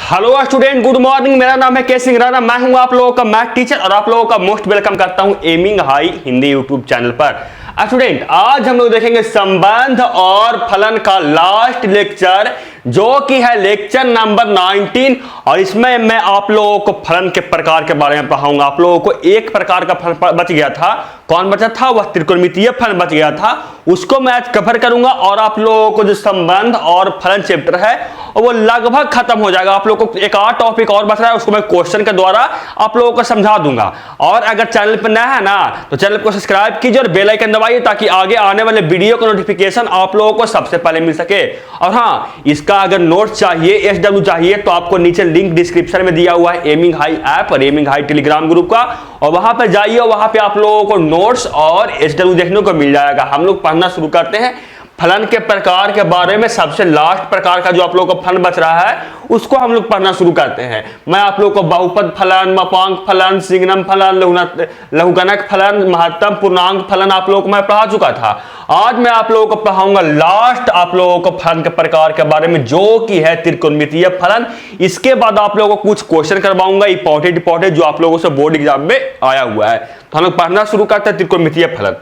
Hello student, good morning. मेरा नाम है के सिंह राणा। मैं हूं आप लोगों का मैथ टीचर और आप लोगों का मोस्ट वेलकम करता हूं aiming high Hindi YouTube channel पर। स्टूडेंट, आज हम लोग देखेंगे संबंध और फलन का लास्ट लेक्चर, जो कि है लेक्चर नंबर 19। और इसमें मैं आप लोगों को फलन के प्रकार के बारे में पढ़ाऊंगा। आप लोगों को एक प्रकार का फलन बच गया था, कौन बचा था? वह त्रिकोणमितीय फलन बच गया था, उसको मैं आज कवर करूंगा। और आप लोगों को जो संबंध और फलन चैप्टर है वो लगभग खत्म हो जाएगा। आप लोगों को एक आध टॉपिक और बच रहा है, उसको मैं क्वेश्चन के द्वारा आप लोगों को समझा दूंगा। और अगर चैनल पर नया है ना, तो चैनल को सब्सक्राइब कीजिए और बेल आइकन दबाइए, ताकि आगे आने वाले वीडियो का नोटिफिकेशन आप लोगों को सबसे पहले मिल सके। और हाँ, इसका अगर नोट चाहिए, एसडब्ल्यू चाहिए, तो आपको नीचे लिंक डिस्क्रिप्शन में दिया हुआ है एमिंग हाई ऐप और एमिंग हाई टेलीग्राम ग्रुप का, और वहां पर जाइए। वहां पे आप लोगों को नोट्स और एसडब्ल्यू देखने को मिल जाएगा। हम लोग पढ़ना शुरू करते हैं फलन के प्रकार के बारे में। सबसे लास्ट प्रकार का जो आप लोगों को फलन बच रहा है उसको हम लोग पढ़ना शुरू करते हैं। मैं आप लोगों को बहुपद फलन, मापांक फलन, सिग्नम फलन, लघुगणक फलन, महत्तम पूर्णांक फलन आप लोगों को मैं पढ़ा चुका था। आज मैं आप लोगों को पढ़ाऊंगा लास्ट आप लोगों को फलन के प्रकार के बारे में, जो कि है त्रिकोणमितीय फलन। इसके बाद आप लोगों को कुछ क्वेश्चन करवाऊंगा इंपॉर्टेंट जो आप लोगों से बोर्ड एग्जाम में आया हुआ है। तो हम लोग पढ़ना शुरू करते हैं त्रिकोणमितीय फलन।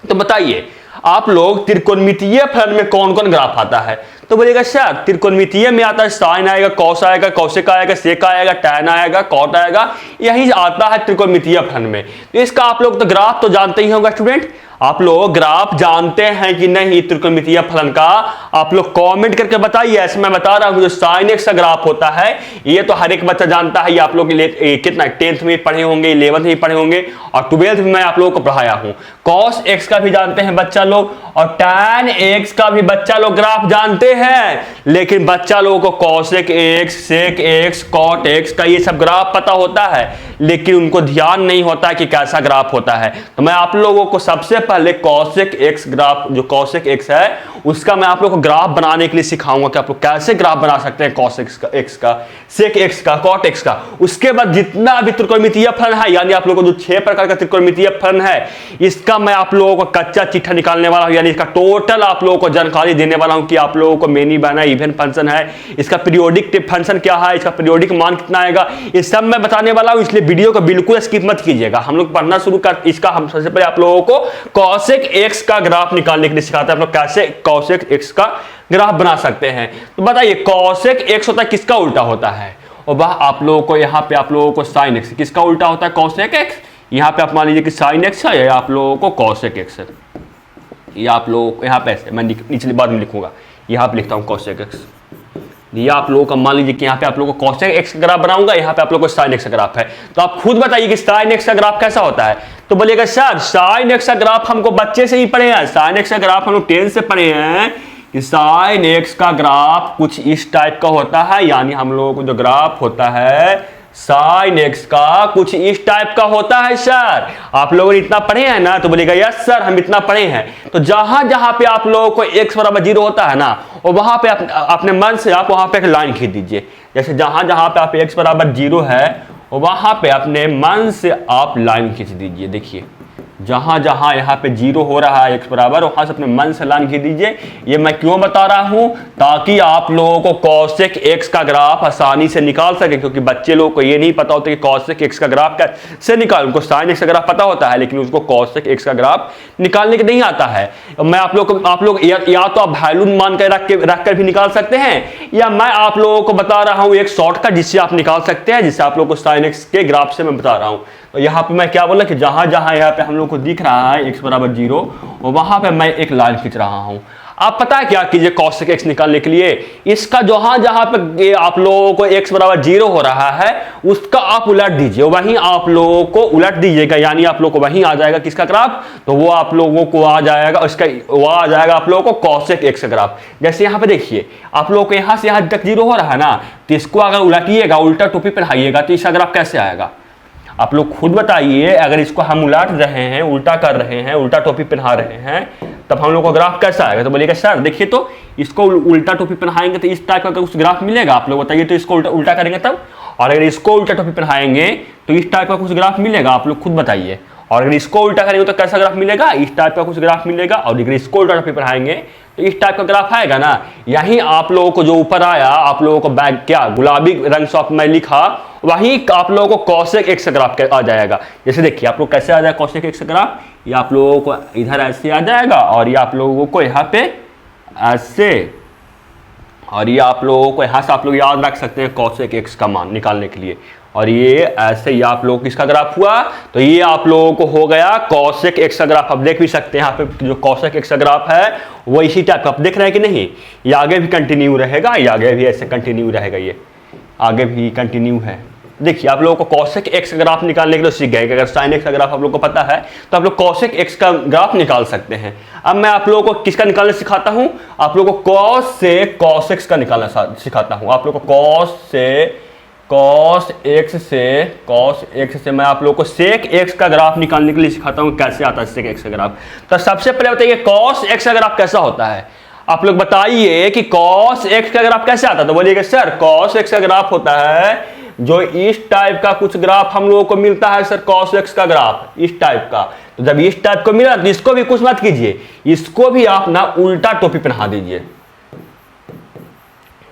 तो बताइए आप लोग, त्रिकोणमितीय फलन में कौन कौन ग्राफ आता है? तो बोलिएगा सर त्रिकोणमितीय में आता है साइन आएगा, कॉस आएगा, कौशिक आएगा, सेक आएगा, टैन आएगा, कॉट आएगा, यही आता है त्रिकोणमितीय फलन में। तो इसका आप लोग तो ग्राफ तो जानते ही होगा स्टूडेंट। आप लोग ग्राफ जानते हैं कि नहीं त्रिकोणमितीय फलन का? आप लोग कमेंट करके बताइए। ऐसे मैं बता रहा हूं, जो साइन एक्स का ग्राफ होता है ये तो हर एक बच्चा जानता है। ये आप लोग कितना 10th में पढ़े होंगे, 11th में पढ़े होंगे, और 12th में मैं आप लोगों को पढ़ाया हूं। कॉस एक्स का भी जानते हैं बच्चा लोग, और टैन एक्स का भी बच्चा लोग ग्राफ जानते हैं। लेकिन बच्चा लोगों को cosec x, sec x, cot x का ये सब ग्राफ पता होता है, लेकिन उनको ध्यान नहीं होता है कि कैसा ग्राफ होता है। तो मैं आप लोगों को सबसे पहले कॉसेक एक्स ग्राफ, जो कॉसेक एक्स है उसका मैं आप लोगों को ग्राफ बनाने के लिए सिखाऊंगा कि आप लोग कैसे ग्राफ बना सकते हैं कॉसेक एक्स का, सेक एक्स का, कॉट एक्स का। उसके बाद जितना भी त्रिकोणमितीय फलन है, यानी आप लोगों को जो 6 प्रकार का त्रिकोणमितीय फलन है, इसका मैं आप लोगों को कच्चा चिट्ठा निकालने वाला हूं, यानी इसका टोटल आप लोगों को जानकारी देने वाला हूं कि आप लोगों को मेनी बना इवन फंक्शन है, इसका पीरियोडिक फंक्शन क्या है, इसका पीरियोडिक मान कितना आएगा, ये सब मैं बताने वाला हूं। इसलिए वीडियो को बिल्कुल स्किप मत कीजिएगा। हम लोग पढ़ना शुरू कर, इसका हम सबसे पहले आप लोगों को कॉसेक एक्स का ग्राफ निकालने के लिए सिखाते हैं। आप लोग कैसे कॉसेक एक्स का ग्राफ बना सकते हैं। तो बताइए कॉसेक एक्स होता है किसका उल्टा होता है? और वह आप लोगों को यहाँ पे आप लोगों को साइन एक्स किसका उल्टा होता है? Cosec x. यहाँ पे आप मान लीजिए कि साइन एक्स है, आप लोगों को कॉसेक एक्स है। ये आप लोग यहाँ पे ऐसे मैं निचली बाद में लिखूंगा, यहाँ पे लिखता हूँ कॉसेक एक्स। ये आप लोगों का मान लीजिए कि यहाँ पे आप लोगों को कॉसेक एक्स का ग्राफ बनाऊंगा, यहाँ पे आप लोगों को साइन एक्स का ग्राफ है। तो आप खुद बताइए कि साइन एक्स का ग्राफ कैसा होता है? तो बोलिएगा सर साइन एक्स का ग्राफ हमको बच्चे से ही पढ़े हैं, साइन एक्स का ग्राफ हम लोग 10 से पढ़े हैं कि साइन एक्स का ग्राफ कुछ इस टाइप का होता है। यानी हम लोगों को जो ग्राफ होता है साइन एक्स का कुछ इस टाइप का होता है। सर आप लोगों ने इतना पढ़े हैं ना? तो बोलेगा यस सर हम इतना पढ़े हैं। तो जहां जहां पे आप लोगों को x बराबर 0 होता है ना, और वहां पे अपने मन से आप वहां पे एक लाइन खींच दीजिए। जैसे जहां जहां पे आप x बराबर 0 है, वहां पे अपने मन से आप लाइन खींच दीजिए। देखिए जहां जहां यहाँ पे 0 हो रहा है x बराबर, वहां से अपने मन से लाइन खींच दीजिए। ये मैं क्यों बता रहा हूं? ताकि आप लोगों को कॉसेक एक्स का ग्राफ आसानी से निकाल सके, क्योंकि बच्चे लोगों को ये नहीं पता होता कि कॉसेक एक्स का ग्राफ कैसे निकाल। उनको साइन एक्स का ग्राफ पता होता है, लेकिन उसको कॉसेक एक्स का ग्राफ निकालने के नहीं आता है। मैं आप लोग या तो आप वैल्यू मान के रख कर भी निकाल सकते हैं, या मैं आप लोगों को बता रहा हूं एक शॉर्टकट जिससे आप निकाल सकते हैं, जिससे आप लोगों को साइन एक्स के ग्राफ से मैं बता रहा हूं। तो यहाँ पे मैं क्या बोला कि जहां जहां यहाँ पे हम लोग को दिख रहा है x बराबर 0, और वहां पे मैं एक लाइन खींच रहा हूं। आप पता है क्या कीजिए कॉसेक एक्स निकालने के लिए? इसका जहां जहां पे आप लोगों को x बराबर 0 हो रहा है उसका आप उलट दीजिए, वहीं आप लोगों को उलट दीजिएगा। यानी आप लोगों को वहीं आ जाएगा किसका ग्राफ? तो वो आप लोगों को आ जाएगा उसका, वो आ जाएगा आप लोगों को कॉसेक एक्स का ग्राफ। जैसे यहाँ पे देखिए आप लोगों को यहाँ से यहाँ तक 0 हो रहा है ना, तो इसको अगर उलटिएगा, उल्टा टोपी पहनाइएगा, तो इसका ग्राफ कैसे आएगा? आप लोग खुद बताइए। अगर इसको हम उलट रहे हैं, उल्टा कर रहे हैं, उल्टा टोपी पहना रहे हैं, तब हम लोग को ग्राफ कैसा आएगा? तो बोलिएगा सर देखिए, तो इसको उल्टा टोपी पहनाएंगे तो इस टाइप का कुछ ग्राफ मिलेगा। आप लोग बताइए, तो इसको उल्टा करेंगे तब, और अगर इसको उल्टा टोपी पहनाएंगे तो इस टाइप का कुछ ग्राफ मिलेगा। आप लोग खुद बताइए। और अगर इसको उल्टा करेंगे तो कैसा ग्राफ मिलेगा, इस टाइप का कुछ ग्राफ मिलेगा। और अगर इसको उल्टा पे पढ़ाएंगे तो इस टाइप का ग्राफ आएगा ना। यही आप लोगों को जो ऊपर आया, आप लोगों को बैग क्या गुलाबी रंग से मैं लिखा, वही आप लोगों को cosec x ग्राफ आ जाएगा। जैसे देखिए आप लोग कैसे आ जाएगा cosec x ग्राफ, ये आप लोगों को इधर ऐसे आ जाएगा और ये आप लोगों को यहाँ पे ऐसे, और ये आप लोगों को यहाँ से आप लोग याद रख सकते हैं cosec x का मान निकालने के लिए। और ये ऐसे ही आप लोग किसका ग्राफ हुआ, तो ये आप लोगों को हो गया cosec x का ग्राफ। आप देख भी सकते हैं यहाँ पे जो cosec x का ग्राफ है वो इसी टाइप का आप देख रहे हैं कि नहीं। ये आगे भी कंटिन्यू रहेगा, ये आगे भी ऐसे कंटिन्यू रहेगा, ये आगे भी कंटिन्यू है। देखिए आप लोगों को cosec x ग्राफ निकालने के लिए सीख गए कि अगर sin x का ग्राफ आप लोगों को पता है तो आप लोग cosec x का ग्राफ निकाल सकते हैं। अब मैं आप लोगों को किसका निकालना सिखाता हूं, आप लोगों को cos से cos x का निकालना सिखाता हूं। आप लोगों को cos x से मैं आप लोगों को sec x का ग्राफ निकालने के लिए सिखाता हूं कैसे आता है sec x का ग्राफ। तो सबसे पहले बताइए cos x का ग्राफ कैसा होता है, आप लोग बताइए कि cos x का ग्राफ कैसे आता है। तो बोलिएगा सर cos x का ग्राफ होता है जो इस टाइप का कुछ ग्राफ हम लोगों को मिलता है सर, cos x का ग्राफ इस टाइप का। तो जब इस टाइप को मिला तो इसको भी कुछ मत कीजिए, इसको भी आप ना उल्टा टोपी पहना दीजिए,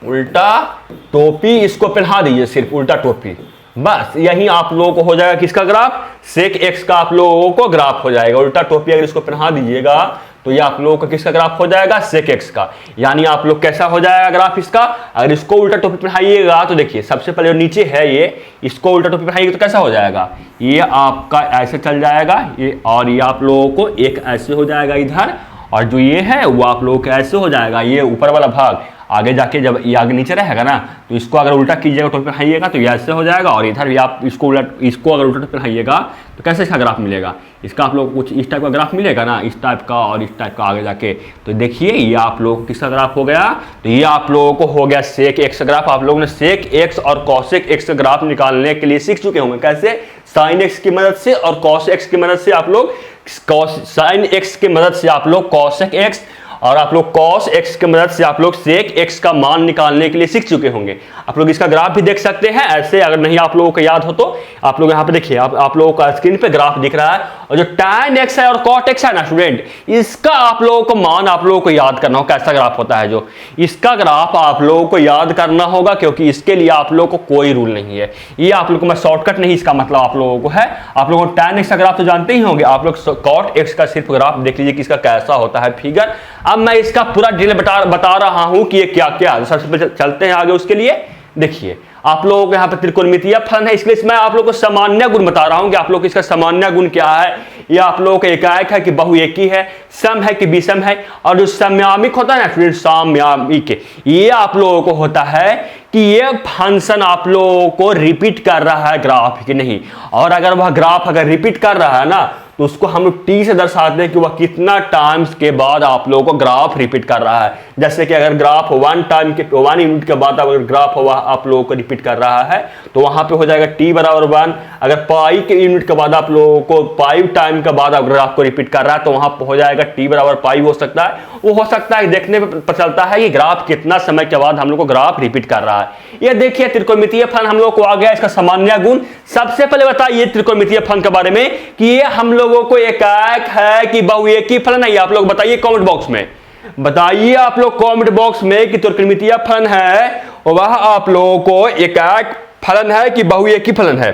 उल्टा टोपी इसको पहना दीजिए, सिर्फ उल्टा टोपी, बस यही आप लोगों को हो जाएगा किसका ग्राफ, sec x का आप लोगों को ग्राफ हो जाएगा। उल्टा टोपी अगर इसको पहना दीजिएगा तो ये आप लोगों को किसका ग्राफ हो जाएगा, sec x का। यानी आप लोग कैसा हो जाएगा ग्राफ इसका, अगर इसको उल्टा टोपी पहनाइएगा तो देखिए सबसे पहले जो नीचे है ये, इसको उल्टा टोपी पहनाइएगा तो कैसा हो जाएगा, ये आपका ऐसे चल जाएगा ये, और ये आप लोगों को एक ऐसे हो जाएगा इधर, और जो ये है वो आप लोगों को ऐसे हो जाएगा, ये ऊपर वाला भाग आगे जाके जब ये आगे नीचे रहेगा ना तो इसको अगर उल्टा कीजिएगा टोपी पहनाइएगा तो ये ऐसे हो जाएगा। और इधर भी आप इसको अगर उल्टा टोपी पहनाइएगा तो कैसे इसका ग्राफ मिलेगा, इसका आप लोग कुछ इस टाइप का ग्राफ मिलेगा ना, इस टाइप का और इस टाइप का आगे जाके। तो देखिए ये आप लोग किसका ग्राफ हो गया, तो ये आप लोगों को हो गया sec x ग्राफ। आप लोगों ने sec x और cosec x ग्राफ निकालने के लिए सीख चुके होंगे कैसे, sin x की मदद से और cos x की मदद से आप लोग sin x की मदद से आप लोग cosec x और आप लोग cos x की मदद से आप लोग sec x का मान निकालने के लिए सीख चुके होंगे। आप लोग इसका ग्राफ भी देख सकते हैं ऐसे, अगर नहीं आप लोगों को याद हो तो आप लोग यहाँ पे देखिए, आप लोगों का स्क्रीन पे ग्राफ दिख रहा है, और जो tan x है और cot x है ना स्टूडेंट, इसका आप लोगों को मान आप लोगों को याद करना हो कैसा ग्राफ होता है। जो इसका ग्राफ आप लोगों को याद करना होगा क्योंकि इसके लिए आप लोगों को कोई रूल नहीं है, ये आप लोगों को मैं शॉर्टकट नहीं, इसका मतलब आप लोगों को है, आप लोगों को tan x का ग्राफ तो जानते ही होंगे, आप लोग cot x का सिर्फ ग्राफ देख लीजिए कि इसका कैसा होता है फिगर। अब मैं इसका पूरा डिटेल बता रहा हूं कि ये क्या क्या है। सबसे पहले चलते हैं आगे, उसके लिए देखिए आप लोगों को यहाँ पे त्रिकोणमितीय फलन है, इसलिए मैं आप लोगों को सामान्य गुण बता रहा हूं कि आप लोग इसका सामान्य गुण क्या है। ये आप लोगों का एकाएक है कि बहुएकी है, सम है कि विषम है, और जो समयामिक होता है ना स्टूडेंट, सामयामिक, ये आप लोगों को होता है कि ये फंक्शन आप लोगों को रिपीट कर रहा है ग्राफ कि नहीं। और अगर वह ग्राफ अगर रिपीट कर रहा है ना तो उसको हम लोग टी से दर्शाते हैं कि वह कितना टाइम्स के बाद आप लोगों को ग्राफ रिपीट कर रहा है। जैसे कि अगर ग्राफ 1 यूनिट के बाद अगर ग्राफ हुआ आप लोगों को रिपीट कर रहा है तो वहां पे हो जाएगा टी बराबर 1। अगर पाई के यूनिट के बाद आप लोगों को 5 टाइम के बाद अगर ग्राफ को रिपीट कर रहा है तो वहां पे हो जाएगा टी बराबर पाई। हो सकता है वो हो सकता है देखने पे पता चलता है कि ग्राफ कितना समय के बाद हम लोग को ग्राफ रिपीट कर रहा है। ये देखिए त्रिकोणमितीय फलन हम लोग को आ गया, इसका सामान्य गुण। सबसे पहले बताइए त्रिकोणमितीय फलन के बारे में कि ये हम लोगों को एकाएक है कि बहुएकी फलन है। आप लोग बताइए कमेंट बॉक्स में, बताइए आप लोग कमेंट बॉक्स में कि त्रिकोणमितीय फलन है वह आप लोगों को एकाएक फलन है कि बहुएकी फलन है।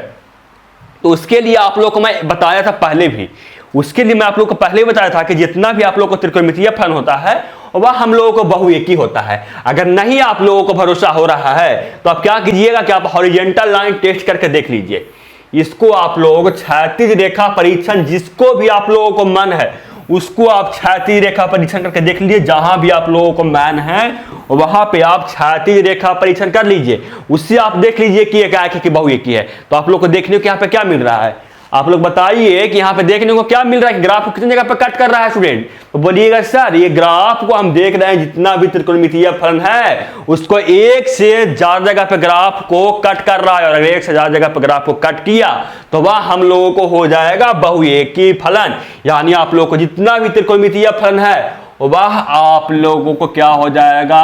तो उसके लिए आप लोग को मैं बताया था पहले भी, उसके लिए मैं आप लोग को पहले बताया था कि जितना भी आप लोग को त्रिकोणमितीय फलन होता है वह हम लोगों को बहुएकी होता है। अगर नहीं आप लोगों को भरोसा हो रहा है तो आप क्या कीजिएगा कि आप हॉरिजॉन्टल लाइन टेस्ट करके देख लीजिए। इसको आप लोग क्षैतिज रेखा परीक्षण, जिसको भी आप लोगों को मन है उसको आप क्षैतिज रेखा परीक्षण करके देख लीजिए। जहां भी आप लोगों को मन है वहां पे आप क्षैतिज रेखा परीक्षण कर लीजिए, उससे आप देख लीजिए कि एकाएकी की बहुएकी है। तो आप लोग को देखने को यहाँ पे क्या मिल रहा है, आप लोग बताइए कि यहाँ पे देखने को क्या मिल रहा है, ग्राफ को कितनी जगह पे कट कर रहा है स्टूडेंट। तो बोलिएगा सर ये ग्राफ को हम देख रहे हैं जितना भी त्रिकोणमितीय फलन है उसको एक से ज्यादा जगह पे ग्राफ को कट कर रहा है, और अगर एक से ज्यादा जगह पे ग्राफ को कट किया तो वह हम लोगों को हो जाएगा बहुएकी फलन। यानी आप लोगों को जितना भी त्रिकोणमितीय फलन है वह आप लोगों को क्या हो जाएगा,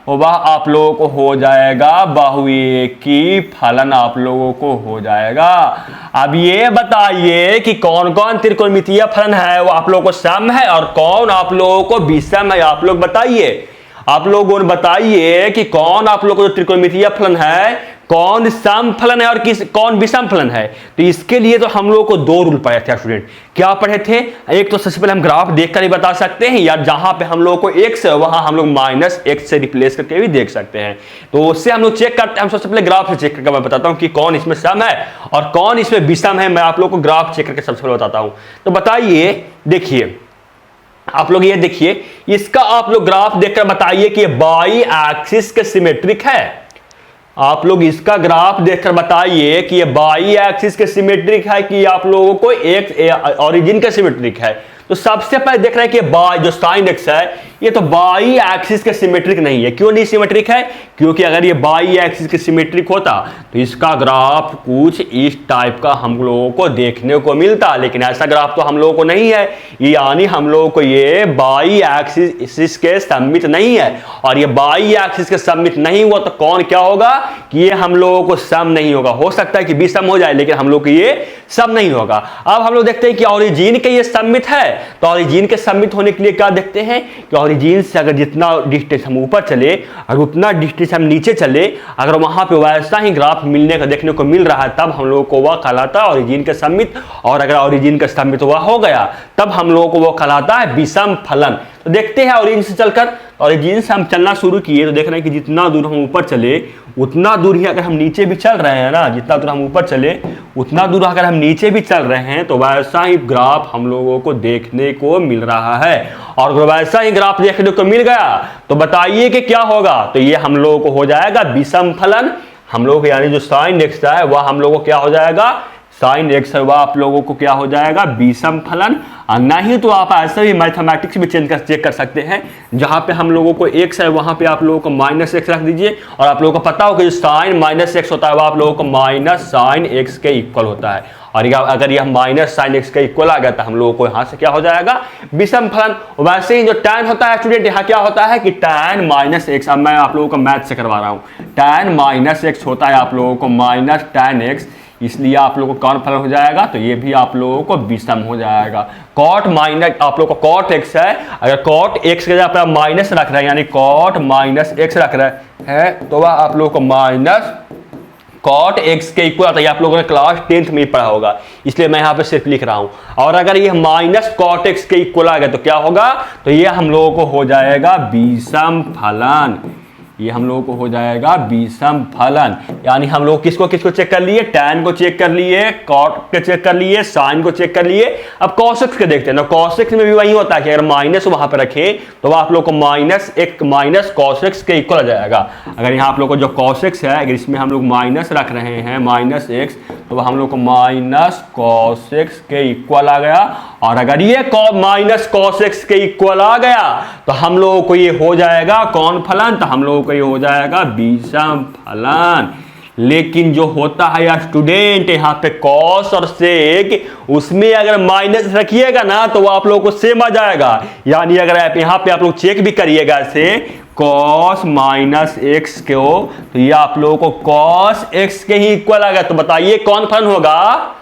वह आप लोगों को हो जाएगा बहुएकी फलन आप लोगों को हो जाएगा। अब ये बताइए कि कौन कौन त्रिकोणमितीय फलन है वो आप लोगों को सम है और कौन आप लोगों को विषम है, आप लोग बताइए। आप लोगों ने बताइए कि कौन आप लोगों को त्रिकोणमितीय फलन है, कौन सम फलन है और कौन विषम फलन है। तो इसके लिए तो हम लोगों को दो रूल पढ़े थे स्टूडेंट। क्या पढ़े थे? एक तो सबसे पहले हम ग्राफ देखकर ही बता सकते हैं, या जहां पे हम लोगों को x है वहां हम लोग -x से रिप्लेस करके भी देख सकते हैं। तो उससे हम लोग चेक करते हैं। हम सबसे पहले ग्राफ से चेक करके मैं बताता हूं कि कौन इसमें सम है और कौन इसमें विषम है। मैं आप लोगों को ग्राफ चेक करके सबसे पहले बताता हूं। तो बताइए, देखिए आप लोग, ये देखिए इसका आप लोग ग्राफ देखकर बताइए कि बाई एक्सिस के सिमेट्रिक है। आप लोग इसका ग्राफ देखकर बताइए कि ये बाई एक्सिस के सिमेट्रिक है कि आप लोगों को एक ओरिजिन के सिमेट्रिक है। तो सबसे पहले देख रहे हैं कि बाई जो साइन एक्स है ये तो बाई एक्सिस के सिमेट्रिक नहीं है। क्यों नहीं सिमेट्रिक है? क्योंकि अगर ये बाई एक्सिस के सिमेट्रिक होता तो इसका ग्राफ कुछ इस टाइप का हम लोगों को देखने को मिलता, लेकिन ऐसा ग्राफ तो हम लोगों को नहीं है। यानी हम लोगों को ये बाई एक्सिस के सममित नहीं है, और ये बाई एक्सिस के सममित नहीं हुआ तो कौन क्या होगा कि ये हम लोगों को सम नहीं होगा। हो सकता है कि विषम हो जाए, लेकिन हम लोग को ये सम नहीं होगा। अब हम लोग देखते हैं कि ओरिजिन के ये सममित है। तो ओरिजिन के सममित होने के लिए क्या देखते हैं कि ओरिजिन से अगर जितना डिस्टेंस हम ऊपर चले और उतना डिस्टेंस हम नीचे चले, अगर वहां पे वैसा ही ग्राफ मिलने का देखने को मिल रहा है तब हम लोगों को वह कहलाता है ओरिजिन के सममित। और अगर ओरिजिन का सममित वह हो गया तब हम लोगों को वह कहलाता है विषम फलन। तो देखते हैं ओरिजिन से चलकर, ओरिजिन से हम चलना शुरू किए तो देख रहे हैं कि जितना दूर हम ऊपर चले उतना दूर ही अगर हम नीचे भी चल रहे हैं ना, जितना दूर हम ऊपर चले उतना दूर अगर हम नीचे भी चल रहे हैं तो वैसा ही ग्राफ हम लोगों को देखने को मिल रहा है। और वैसा ही ग्राफ देखने को मिल गया तो बताइए कि क्या होगा। तो ये हम लोगों को हो जाएगा विषम फलन। हम लोग यानी जो साइन एक्स है वह हम लोगों को क्या हो जाएगा, साइन एक्स है वह आप लोगों को क्या हो जाएगा विषम फलन। और नहीं तो आप ऐसे ही मैथमेटिक्स में चेक कर सकते हैं, जहां पे हम लोगों को x है वहां पे आप लोगों को -x रख दीजिए। और आप लोगों को पता हो कि जो साइन -x होता है वह आप लोगों को माइनस साइन एक्स के इक्वल होता है। और अगर यह माइनस साइन एक्स के इक्वल आ गया तो हम लोगों को यहाँ से क्या हो जाएगा विषम फलन। वैसे ही जो tan होता है स्टूडेंट, यहाँ क्या होता है कि tan -x, अब मैं आप लोगों को मैथ से करवा रहा हूँ, tan -x होता है आप लोगों को माइनस tan x, इसलिए आप लोगों को कौन फलन हो जाएगा, तो ये भी आप लोगों को विषम हो जाएगा। कॉट माइनस आप लोगों को कॉट एक्स है, अगर कॉट एक्स के जगह पर माइनस रख रहे हैं यानी कॉट -x रख रहे हैं तो वह आप लोगों को माइनस कॉट एक्स के इक्वल आता है। आप लोगों ने क्लास 10th में ही पढ़ा होगा, इसलिए मैं यहाँ पे सिर्फ लिख रहा हूँ। और अगर ये माइनस कॉट एक्स के इक्वल आ गया तो क्या होगा, तो ये हम लोगों को हो जाएगा विषम फलन। ये हम लोगों को हो जाएगा विषम फलन। यानी हम लोग किसको किसको चेक कर लिए, tan को चेक कर लिए, cot को चेक कर लिए, sin को चेक कर लिए। अब cos x के देखते हैं। cos x में भी वही होता है कि अगर माइनस वहां पर रखें तो वह आप लोग को माइनस cos x के इक्वल आ जाएगा। अगर यहाँ आप लोग को जो cos x है अगर इसमें हम लोग माइनस रख रहे हैं -x, तो वह हम लोग को माइनस cos x के इक्वल आ गया। और अगर ये माइनस cos x के इक्वल आ गया तो हम लोगों को ये हो जाएगा कौन फलन, तो हम लोगों को ये हो जाएगा विषम फलन। लेकिन जो होता है यार स्टूडेंट, यहाँ पे cos और sec उसमें अगर माइनस रखिएगा ना तो वो आप लोगों को सेम आ जाएगा। यानी अगर आप यहाँ पे आप लोग चेक भी करिएगा ऐसे cos -x को, तो ये आप लोगों को cos x के ही इक्वल आ गया। तो बताइए कौन फलन होगा,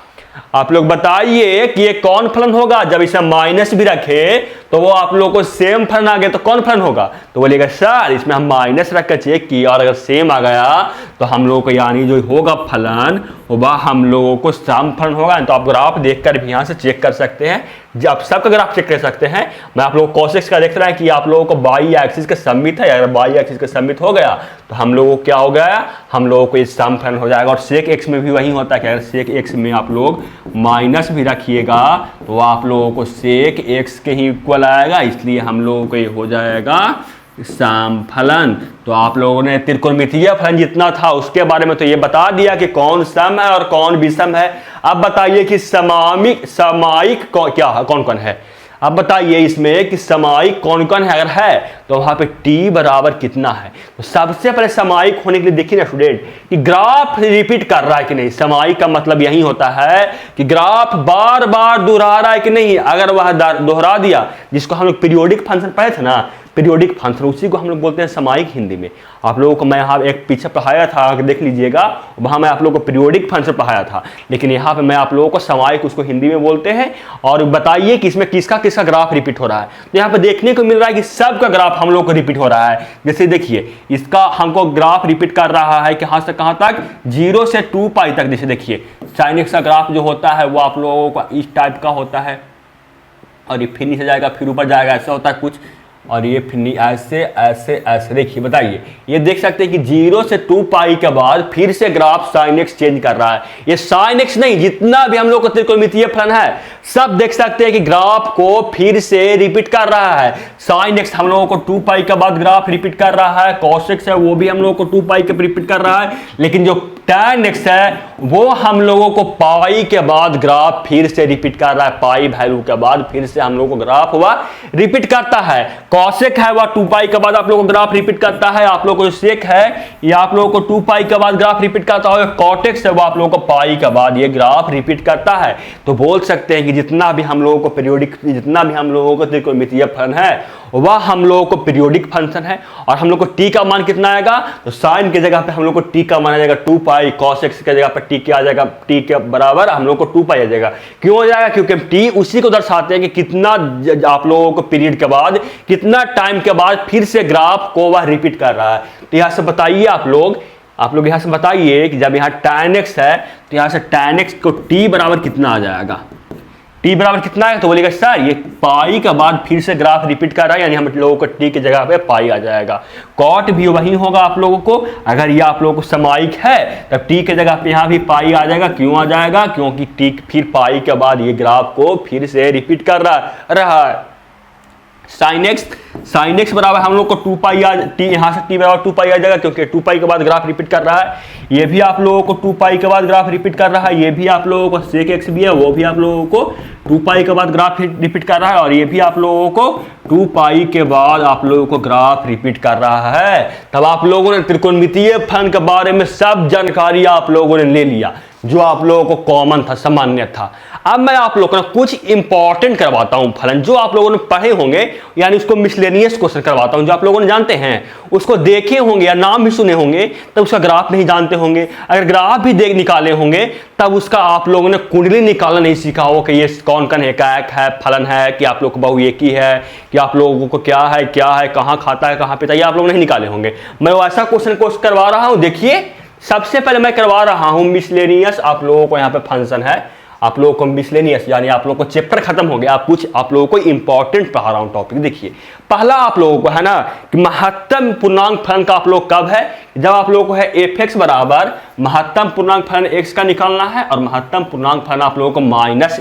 आप लोग बताइए कि ये कौन फलन होगा। जब इसे माइनस भी रखे तो वो आप लोगों को सेम फलन आ गया तो कौन फलन होगा, तो बोलेगा सर इसमें हम माइनस रख कर चेक किया और अगर सेम आ गया तो हम लोगों को यानी जो होगा फलन वह हम लोगों को सम फलन होगा। तो आप ग्राफ देखकर भी यहाँ से चेक कर सकते हैं, जब सबका ग्राफ चेक कर सकते हैं। मैं आप लोगों को cos x का देख रहा है कि आप लोगों को बाई एक्सिस के सममित है, अगर बाई एक्सिस के सममित हो गया तो हम लोगों को क्या हो गया, हम लोगों को ये सम फलन हो जाएगा। और sec x में भी वही होता है कि अगर sec x में आप लोग माइनस भी रखिएगा तो आप लोगों को sec x के ही इक्वल आएगा, इसलिए हम लोगों को ये हो जाएगा सम फलन। तो आप लोगों ने त्रिकोणमितीय फलन जितना था उसके बारे में तो ये बता दिया कि कौन सम है और कौन विषम है। अब बताइए कि समाइक क्या कौन कौन है। अब बताइए इसमें कि समाइक कौन कौन है, अगर है तो वहां पे t बराबर कितना है। तो सबसे पहले समाइक होने के लिए देखिए ना स्टूडेंट कि ग्राफ रिपीट कर रहा है कि नहीं। समाइक का मतलब यही होता है कि ग्राफ बार बार दोहरा रहा है कि नहीं। अगर वह दोहरा दिया, जिसको हम लोग पीरियोडिक फंक्शन पढ़े थे ना, पीरियोडिक फंक्शन, उसी को हम लोग बोलते हैं समाइक हिंदी में। आप लोगों को मैं यहाँ एक पीछे पढ़ाया था, देख लीजिएगा, वहाँ मैं आप लोगों को पीरियोडिक फंक्शन पढ़ाया था, लेकिन यहाँ पे मैं आप लोगों को समाइक उसको हिंदी में बोलते हैं। और बताइए कि इसमें किसका किसका ग्राफ रिपीट हो रहा है। तो यहाँ पे देखने को मिल रहा है कि सबका ग्राफ हम लोग को रिपीट हो रहा है। जैसे देखिए इसका हमको ग्राफ रिपीट कर रहा है कि कहाँ से कहाँ तक, 0 से 2π तक। जैसे देखिए sin x का ग्राफ जो होता है वो आप लोगों को इस टाइप का होता है, और ये फिर नीचे जाएगा फिर ऊपर जाएगा, ऐसा होता है कुछ। और ये फिर ऐसे ऐसे ऐसे। देखिए बताइए, ये देख सकते हैं कि 0 से 2π के बाद फिर से ग्राफ sin x चेंज कर रहा है। ये sin x नहीं, जितना भी हम लोग को त्रिकोणमितीय फलन है सब देख सकते हैं कि ग्राफ को फिर से रिपीट कर रहा है। sin x हम लोगों को 2π के बाद ग्राफ रिपीट कर रहा है, cos x है वो भी हम लोगों को 2π के रिपीट कर रहा है, लेकिन जो tan x है वो हम लोगों को पाई के बाद ग्राफ फिर से रिपीट कर रहा है। पाई वैल्यू के बाद फिर से हम लोगों को ग्राफ हुआ रिपीट करता है। कॉसेक है वह 2π के बाद आप लोगों को ग्राफ रिपीट करता है। आप लोगों को सेक है ये आप लोगों को 2π के बाद ग्राफ रिपीट करता है। कॉटेक्स है वो आप लोगों को पाई के बाद ये ग्राफ रिपीट करता है। तो बोल सकते हैं कि जितना भी हम लोगों को पीरियोडिक, जितना भी हम लोगों को त्रिकोणमितीय फलन है वह हम लोगों को पीरियोडिक फंक्शन है। और हम लोग को t का मान कितना आएगा, तो साइन की जगह पे हम लोग को t का मान आ जाएगा 2π, cos x की जगह पे t क्या आ जाएगा, t के बराबर हम लोग को 2π आ जाएगा। क्यों हो जाएगा, क्योंकि t उसी को दर्शाते हैं कि कितना आप लोगों को पीरियड के बाद, कितना टाइम के बाद फिर से ग्राफ को वह रिपीट कर रहा है। तो यहाँ से बताइए आप लोग यहाँ से बताइए कि जब यहाँ tan x है तो यहाँ से tan x को t बराबर कितना आ जाएगा, t बराबर कितना है। तो बोलेगा सर ये पाई के बाद फिर से ग्राफ रिपीट कर रहा है, यानी हम लोगों को t की जगह पे पाई आ जाएगा। कॉट भी वही होगा आप लोगों को, अगर ये आप लोगों को समाइक है तब t के जगह पे यहाँ भी पाई आ जाएगा। क्यों आ जाएगा, क्योंकि t फिर पाई के बाद ये ग्राफ को फिर से रिपीट कर रहा है। sin x बराबर हम लोग को 2π यहाँ से t बराबर 2π आ जाएगा, क्योंकि 2π के बाद ग्राफ रिपीट कर रहा है। ये भी आप लोगों को 2π के बाद ग्राफ रिपीट कर रहा है। ये भी आप लोगों को sec x भी है वो भी आप लोगों को 2π के बाद ग्राफ रिपीट कर रहा है। और ये भी आप लोगों को 2π के बाद आप लोगों को ग्राफ रिपीट कर रहा है। तब आप लोगों ने त्रिकोणमितीय फलन के बारे में सब जानकारी आप लोगों ने ले लिया जो आप लोगों को कॉमन था, सामान्य था। अब मैं आप लोगों को कुछ इंपॉर्टेंट करवाता हूं फलन जो आप लोगों ने पढ़े होंगे, यानी उसको मिसलेनियस क्वेश्चन करवाता हूं जो आप लोगों ने जानते हैं, उसको देखे होंगे या नाम भी सुने होंगे, तब उसका ग्राफ नहीं जानते होंगे। अगर ग्राफ भी देख निकाले होंगे तब उसका आप लोगों ने कुंडली निकालना नहीं सीखा हो कि ये कौन कौन एकाएक है, फलन है, कि आप लोग को बहु एक ही है, कि आप लोगों को क्या है, कहाँ खाता है, कहाँ पीता है, ये आप लोग नहीं निकाले होंगे। मैं वैसा क्वेश्चन करवा रहा हूँ। देखिए सबसे पहले मैं करवा रहा हूं मिसलेनियस, आप लोगों को यहाँ पे फंक्शन है, आप लोगों को मिसलेनियस, यानी आप लोगों को चैप्टर खत्म हो गया। आप लोगों को इंपॉर्टेंट पढ़ा रहा हूं टॉपिक। देखिए पहला आप लोगों को है ना कि महत्तम पूर्णांक फलन का आप लोग कब है, जब आप लोगों को है f(x) बराबर महत्तम पूर्णांक फलन x का निकालना है और महत्तम पूर्णांक फलन आप लोगों को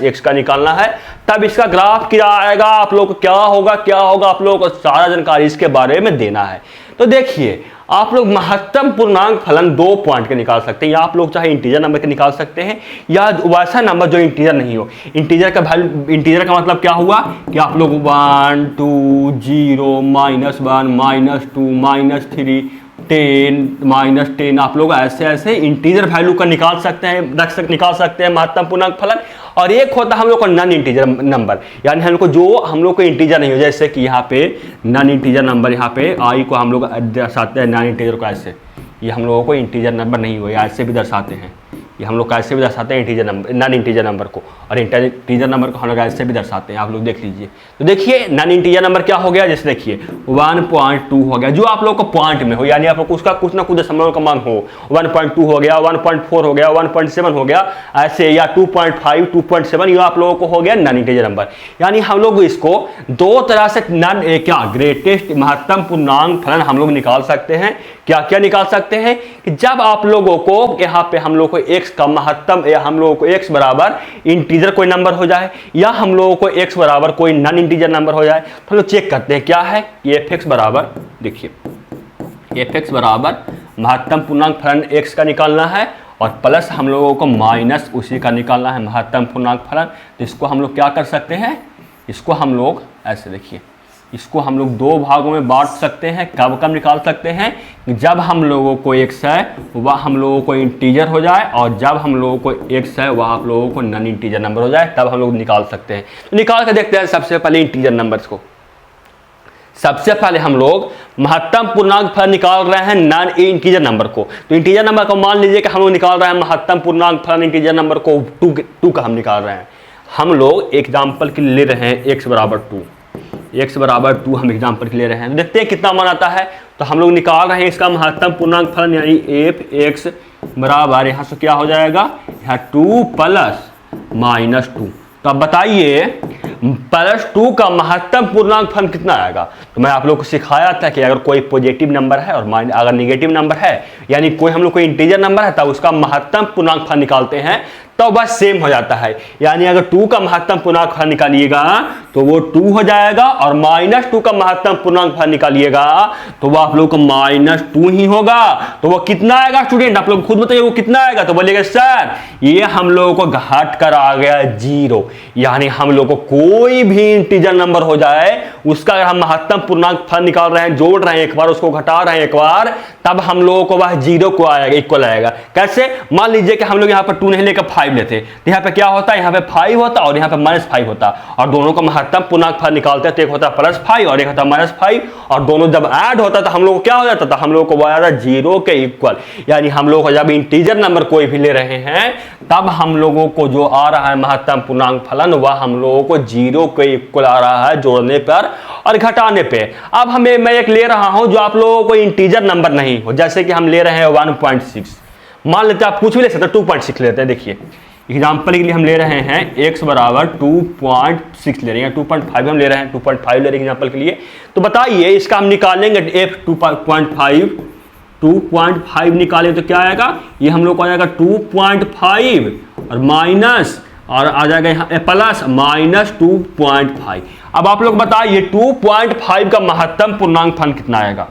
-x का निकालना है। तब इसका ग्राफ क्या आएगा, आप लोगों को क्या होगा आप लोगों को सारा जानकारी इसके बारे में देना है। तो देखिए आप लोग महत्तम पूर्णांक फलन 2 पॉइंट के निकाल सकते हैं, या आप लोग चाहे इंटीजर नंबर के निकाल सकते हैं या वैसा नंबर जो इंटीजर नहीं हो। इंटीजर का मतलब क्या हुआ कि आप लोग 1 2 0 -1 -2 -3 10 -10 आप लोग ऐसे ऐसे इंटीजर वैल्यू का निकाल सकते हैं महत्तम पूर्णांक फलन। और एक होता है हम लोग को नॉन इंटीजर नंबर, यानी हम लोग को इंटीजर नहीं हो, जैसे कि यहाँ पे नॉन इंटीजर नंबर, यहाँ पे आई को हम लोग दर्शाते हैं नॉन इंटीजर को ऐसे, ये हम लोगों को इंटीजर नंबर नहीं हो, ऐसे भी दर्शाते हैं, ये हम लोग कैसे भी दर्शाते हैं integer number, non integer number को, और इंटीजर नंबर को हम लोग ऐसे भी दर्शाते हैं, आप लोग देख लीजिए। तो देखिए नॉन इंटीजर नंबर क्या हो गया, जैसे देखिए 1.2 हो गया, जो आप लोग को पॉइंट में हो, यानी आप लोग उसका कुछ ना कुछ दशमलव का मान हो, 1.2 हो गया, 1.4 हो गया, 1.7 हो गया ऐसे, या 2.5 2.7, ये आप लोगों को हो गया नॉन इंटीजर नंबर। यानी हम लोग इसको दो तरह से ग्रेटेस्ट महत्तम पूर्णांक फलन हम लोग निकाल सकते हैं। क्या निकाल सकते हैं कि जब आप लोगों को यहाँ पे हम लोग को x का महत्तम, या हम लोगों को x बराबर इंटीजर कोई नंबर हो जाए, या हम लोगों को x बराबर कोई नॉन इंटीजर नंबर हो जाए, तो हम लोग चेक करते हैं क्या है f(x) बराबर, देखिए f(x) बराबर महत्तम पूर्णांक फलन x का निकालना है और प्लस हम लोगों को माइनस उसी का निकालना है महत्तम पूर्णांक फलन। तो इसको हम लोग क्या कर सकते हैं, इसको हम लोग ऐसे देखिए, इसको हम लोग दो भागों में बांट सकते हैं। कब कब निकाल सकते हैं? जब हम लोगों को x है वह हम लोगों को इंटीजर हो जाए, और जब हम लोगों को x है वह आप लोगों को नॉन इंटीजर नंबर हो जाए, तब हम लोग निकाल सकते हैं। तो निकाल कर देखते हैं सबसे पहले इंटीजर नंबर्स को। सबसे पहले हम लोग महत्तम पूर्णांक फलन निकाल रहे हैं नॉन इंटीजर नंबर को। तो इंटीजर नंबर को मान लीजिए कि हम लोग निकाल रहे हैं महत्तम पूर्णांक फलन इंटीजर नंबर को 2 का हम निकाल रहे हैं। हम लोग एग्जाम्पल के लिए ले रहे हैं x बराबर 2, x बराबर 2 हम एग्जाम्पल के ले रहे हैं। तो देखते हैं कितना मान आता है। तो हम लोग निकाल रहे हैं इसका महत्तम पूर्णांक फलन, यानी f(x) बराबर यहाँ से क्या हो जाएगा, यहाँ 2 प्लस -2। तो अब बताइए +2 का महत्तम पूर्णांक फलन कितना आएगा। तो मैं आप लोग को सिखाया था कि अगर कोई पॉजिटिव नंबर है और अगर नेगेटिव नंबर है, यानी कोई हम लोग कोई इंटीजर नंबर है, तब उसका महत्तम पूर्णांक फलन निकालते हैं तो बस सेम हो जाता है। यानी अगर 2 का महत्तम पूर्णांक फलन निकालिएगा तो वो 2 हो जाएगा, और -2 का महत्तम पूर्णांक फलन निकालिएगा तो वो आप लोग को -2 ही होगा। तो वो कितना आएगा स्टूडेंट, आप लोग खुद बताइए वो कितना आएगा। तो बोलिएगा सर ये हम लोगों को घट कर आ गया 0। यानी हम लोग को कोई भी इंटीजर नंबर हो जाए उसका अगर हम महत्तम पूर्णांक फलन निकाल रहे हैं, जोड़ रहे हैं एक बार, उसको घटा रहे हैं एक बार, तब हम लोगों को वह 0 को आएगा, इक्वल आएगा। कैसे? मान लीजिए कि हम लोग यहाँ पर 2 नहीं लेकर 5 लेते, तो यहाँ पे क्या होता है, यहाँ पे 5 होता और यहाँ पे -5 होता, और दोनों का महत्तम पूर्णांक फलन निकालते हैं तो एक होता है +5 और एक होता है -5, और दोनों जब ऐड होता तो हम लोग को क्या हो जाता था, हम लोग को वो आया 0 के इक्वल। यानी हम लोग जब इंटीजर नंबर कोई भी ले रहे हैं तब हम लोगों को जो आ रहा है महत्तम पूर्णांक फलन वह हम लोगों को 0 के इक्वल आ रहा है जोड़ने पर और घटाने पे। अब मैं एक ले रहा हूं जो आप लोगों को इंटीजर नंबर नहीं हो, जैसे कि हम ले रहे हैं 1.6, मान लेते हैं, आप कुछ भी ले सकते हैं, 2.6 लेते हैं। देखिए एग्जाम्पल के लिए हम ले रहे हैं x बराबर 2.6 ले रहे हैं, 2.5 हम ले रहे हैं, 2.5 ले रहे हैं एग्जाम्पल के लिए। तो बताइए इसका हम निकालेंगे f 2.5 निकालें तो क्या आएगा, ये हम लोग को आ जाएगा 2.5 और माइनस और आ जाएगा यहाँ प्लस -2.5। अब आप लोग बताइए 2.5 का महत्तम पूर्णांक फलन कितना आएगा।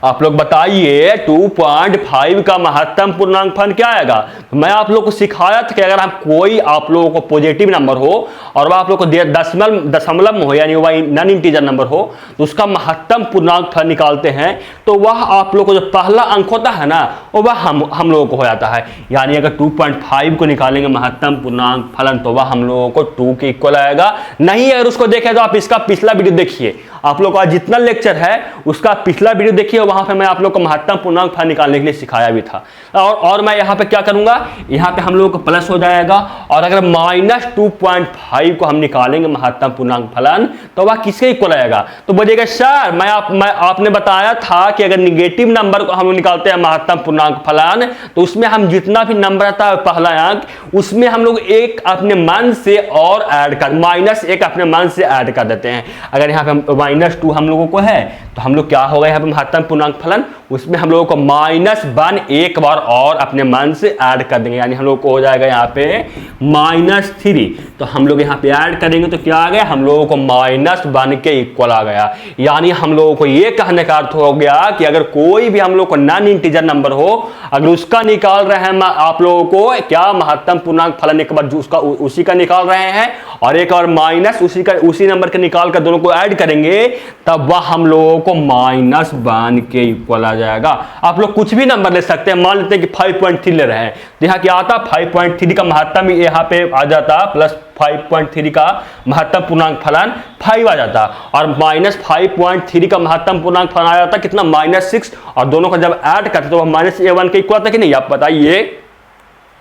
आप लोग बताइए 2.5 का महत्तम पूर्णांक फलन क्या आएगा। तो मैं आप लोग को सिखाया था कि अगर हम कोई आप लोगों को पॉजिटिव नंबर हो और वह आप लोग को दशमलव में हो, यानी वह नॉन इंटीजर नंबर हो, तो उसका महत्तम पूर्णांक फलन निकालते हैं तो वह आप लोग को जो पहला अंक होता है ना वो वह हम लोगों को हो जाता है। यानी अगर 2.5 को निकालेंगे महत्तम पूर्णांक फलन तो वह हम लोगों को 2 के इक्वल आएगा। नहीं अगर उसको देखें तो आप इसका पिछला वीडियो देखिए, आप लोग का जितना लेक्चर है उसका पिछला वीडियो देखिए, वहां पे मैं आप लोग को महत्तम पूर्णांक फलन निकालने के लिए सिखाया भी था। और मैं यहाँ पे क्या करूंगा, यहाँ पे हम लोगों को प्लस हो जाएगा, और अगर -2.5 को हम निकालेंगे महत्तम पूर्णांक फलन तो वह किसके इक्वल आएगा। तो बोलिएगा सर आपने बताया था कि अगर निगेटिव नंबर को हम लोग निकालते हैं महत्तम पूर्णांक फलन तो उसमें हम जितना भी नंबर आता है पहला अंक उसमें हम लोग एक अपने मान से और ऐड कर -1 अपने मान से ऐड कर देते हैं। अगर यहाँ पे -2 हम लोगों को है तो हम लोग क्या होगा यहाँ पे महत्तम पूर्णांक फलन, उसमें हम लोगों को -1 एक बार और अपने मान से ऐड कर देंगे, यानी हम लोग को हो जाएगा यहाँ पे -3। तो हम लोग यहाँ पे ऐड करेंगे तो क्या आ गया, हम लोगों को -1 के इक्वल आ गया। यानी हम लोगों को ये कहने का अर्थ हो गया कि अगर कोई भी हम लोग को नॉन इंटीजर नंबर हो, अगर उसका निकाल रहे हैं आप लोगों को क्या महत्तम पूर्णांक फलन, एक बार उसका उसी का निकाल रहे हैं और एक और माइनस उसी नंबर के निकाल कर दोनों को ऐड करेंगे तब वह हम लोगों को -1 के इक्वल आ जाएगा। आप लोग कुछ भी नंबर ले सकते हैं, मान लेते हैं कि 5.3 ले रहे हैं तो यहाँ क्या आता, 5.3 का महत्तम यहाँ पे आ जाता प्लस 5.3 का महत्तम पूर्णांक फलन 5 आ जाता, और -5.3 का महत्तम पूर्णांक फलन आ जाता कितना, -6, और दोनों का जब ऐड करते तो वह -1 के इक्वल आता कि नहीं, आप बताइए।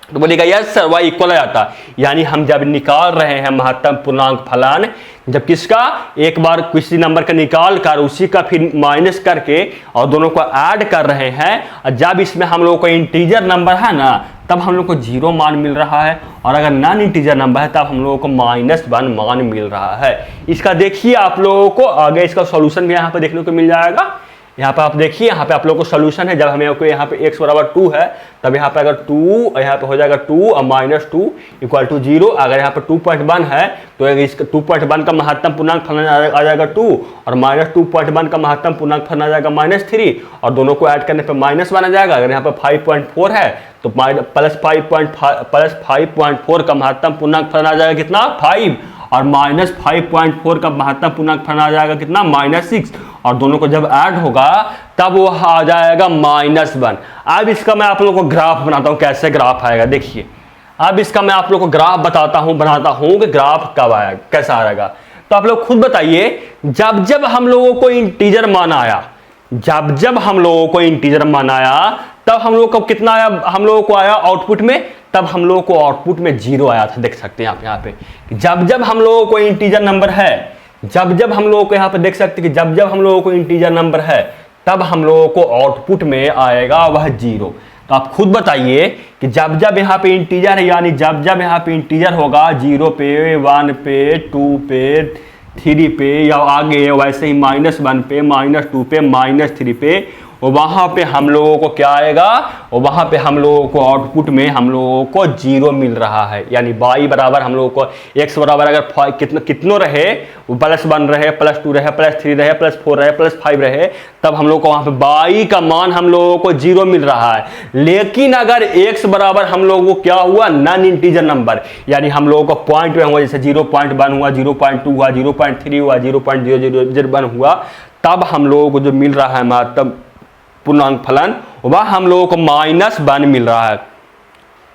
तो बोलेगा यस सर वह इक्वल आ जाता। यानी हम जब निकाल रहे हैं महत्तम पूर्णांक फलन, जब किसका एक बार किसी नंबर का निकाल कर उसी का फिर माइनस करके और दोनों को ऐड कर रहे हैं, और जब इसमें हम लोगों को इंटीजर नंबर है ना तब हम लोग को 0 मान मिल रहा है, और अगर नॉन इंटीजर नंबर है तब हम लोगों को -1 मान मिल रहा है। इसका देखिए आप लोगों को आगे इसका सॉल्यूशन भी यहाँ पे देखने को मिल जाएगा। यहाँ पे आप देखिए, यहाँ पे आप लोगों को सोल्यूशन है, जब हमें को यहाँ पे x बराबर 2 है तब यहाँ पे अगर 2 यहाँ पे हो जाएगा 2 और -2 इक्वल टू 0। अगर यहाँ पे 2.1 है तो इसका 2.1 का महत्तम पूर्णांक फलन आ जाएगा 2, और -2.1 का महत्तम पूर्णांक फलन आ जाएगा -3, और दोनों को ऐड करने पे -1 आ जाएगा। अगर यहाँ पे 5.4 है तो +5.4 का महत्तम पूर्णांक फलन आ जाएगा कितना, 5, और -5.4 का महत्तम पूर्णांक फलन आ जाएगा कितना, -6, और दोनों को जब ऐड होगा तब वो आ जाएगा -1। अब इसका मैं आप लोगों को ग्राफ बनाता हूं, कैसे ग्राफ आएगा देखिए। अब इसका मैं आप लोगों को ग्राफ बनाता हूं कि ग्राफ कब आएगा, कैसा आएगा। तो आप लोग खुद बताइए, जब जब हम लोगों को इंटीजर मान आया, जब हम लोगों को इंटीजर मान आया, तब हम लोग को कितना आया, हम लोगों को आया आउटपुट में, तब हम लोगों को आउटपुट में 0 आया था। देख सकते हैं आप यहाँ पे, जब हम लोगों को इंटीजर नंबर है, जब हम लोगों को यहाँ पे देख सकते हैं कि जब हम लोगों को इंटीजर नंबर है, तब हम लोगों को आउटपुट में आएगा वह 0। तो आप खुद बताइए कि जब यहाँ पे इंटीजर है, यानी जब यहाँ पे इंटीजर होगा 0 पे, 1 पे, 2 पे, 3 पे, या आगे वैसे ही -1 पे, -2 पे, -3 पे, और वहाँ पे हम लोगों को क्या आएगा, और वहाँ पे हम लोगों को आउटपुट में हम लोगों को 0 मिल रहा है। यानी y बराबर हम लोगों को x बराबर अगर कितनों रहे, +1 रहे, +2 रहे, +3 रहे, +4 रहे, +5 रहे, तब हम लोग को वहाँ पे y का मान हम लोगों को 0 मिल रहा है। लेकिन अगर x बराबर हम लोगों को क्या हुआ, नॉन इंटीजर नंबर, यानी हम लोगों को पॉइंट में हुआ, जैसे 0.1 हुआ, 0.2 हुआ, 0.3 हुआ, 0.001 हुआ, तब हम लोगों को जो मिल रहा है महत्तम पूर्णांक फलन, वह हम लोगों को -1 मिल रहा है।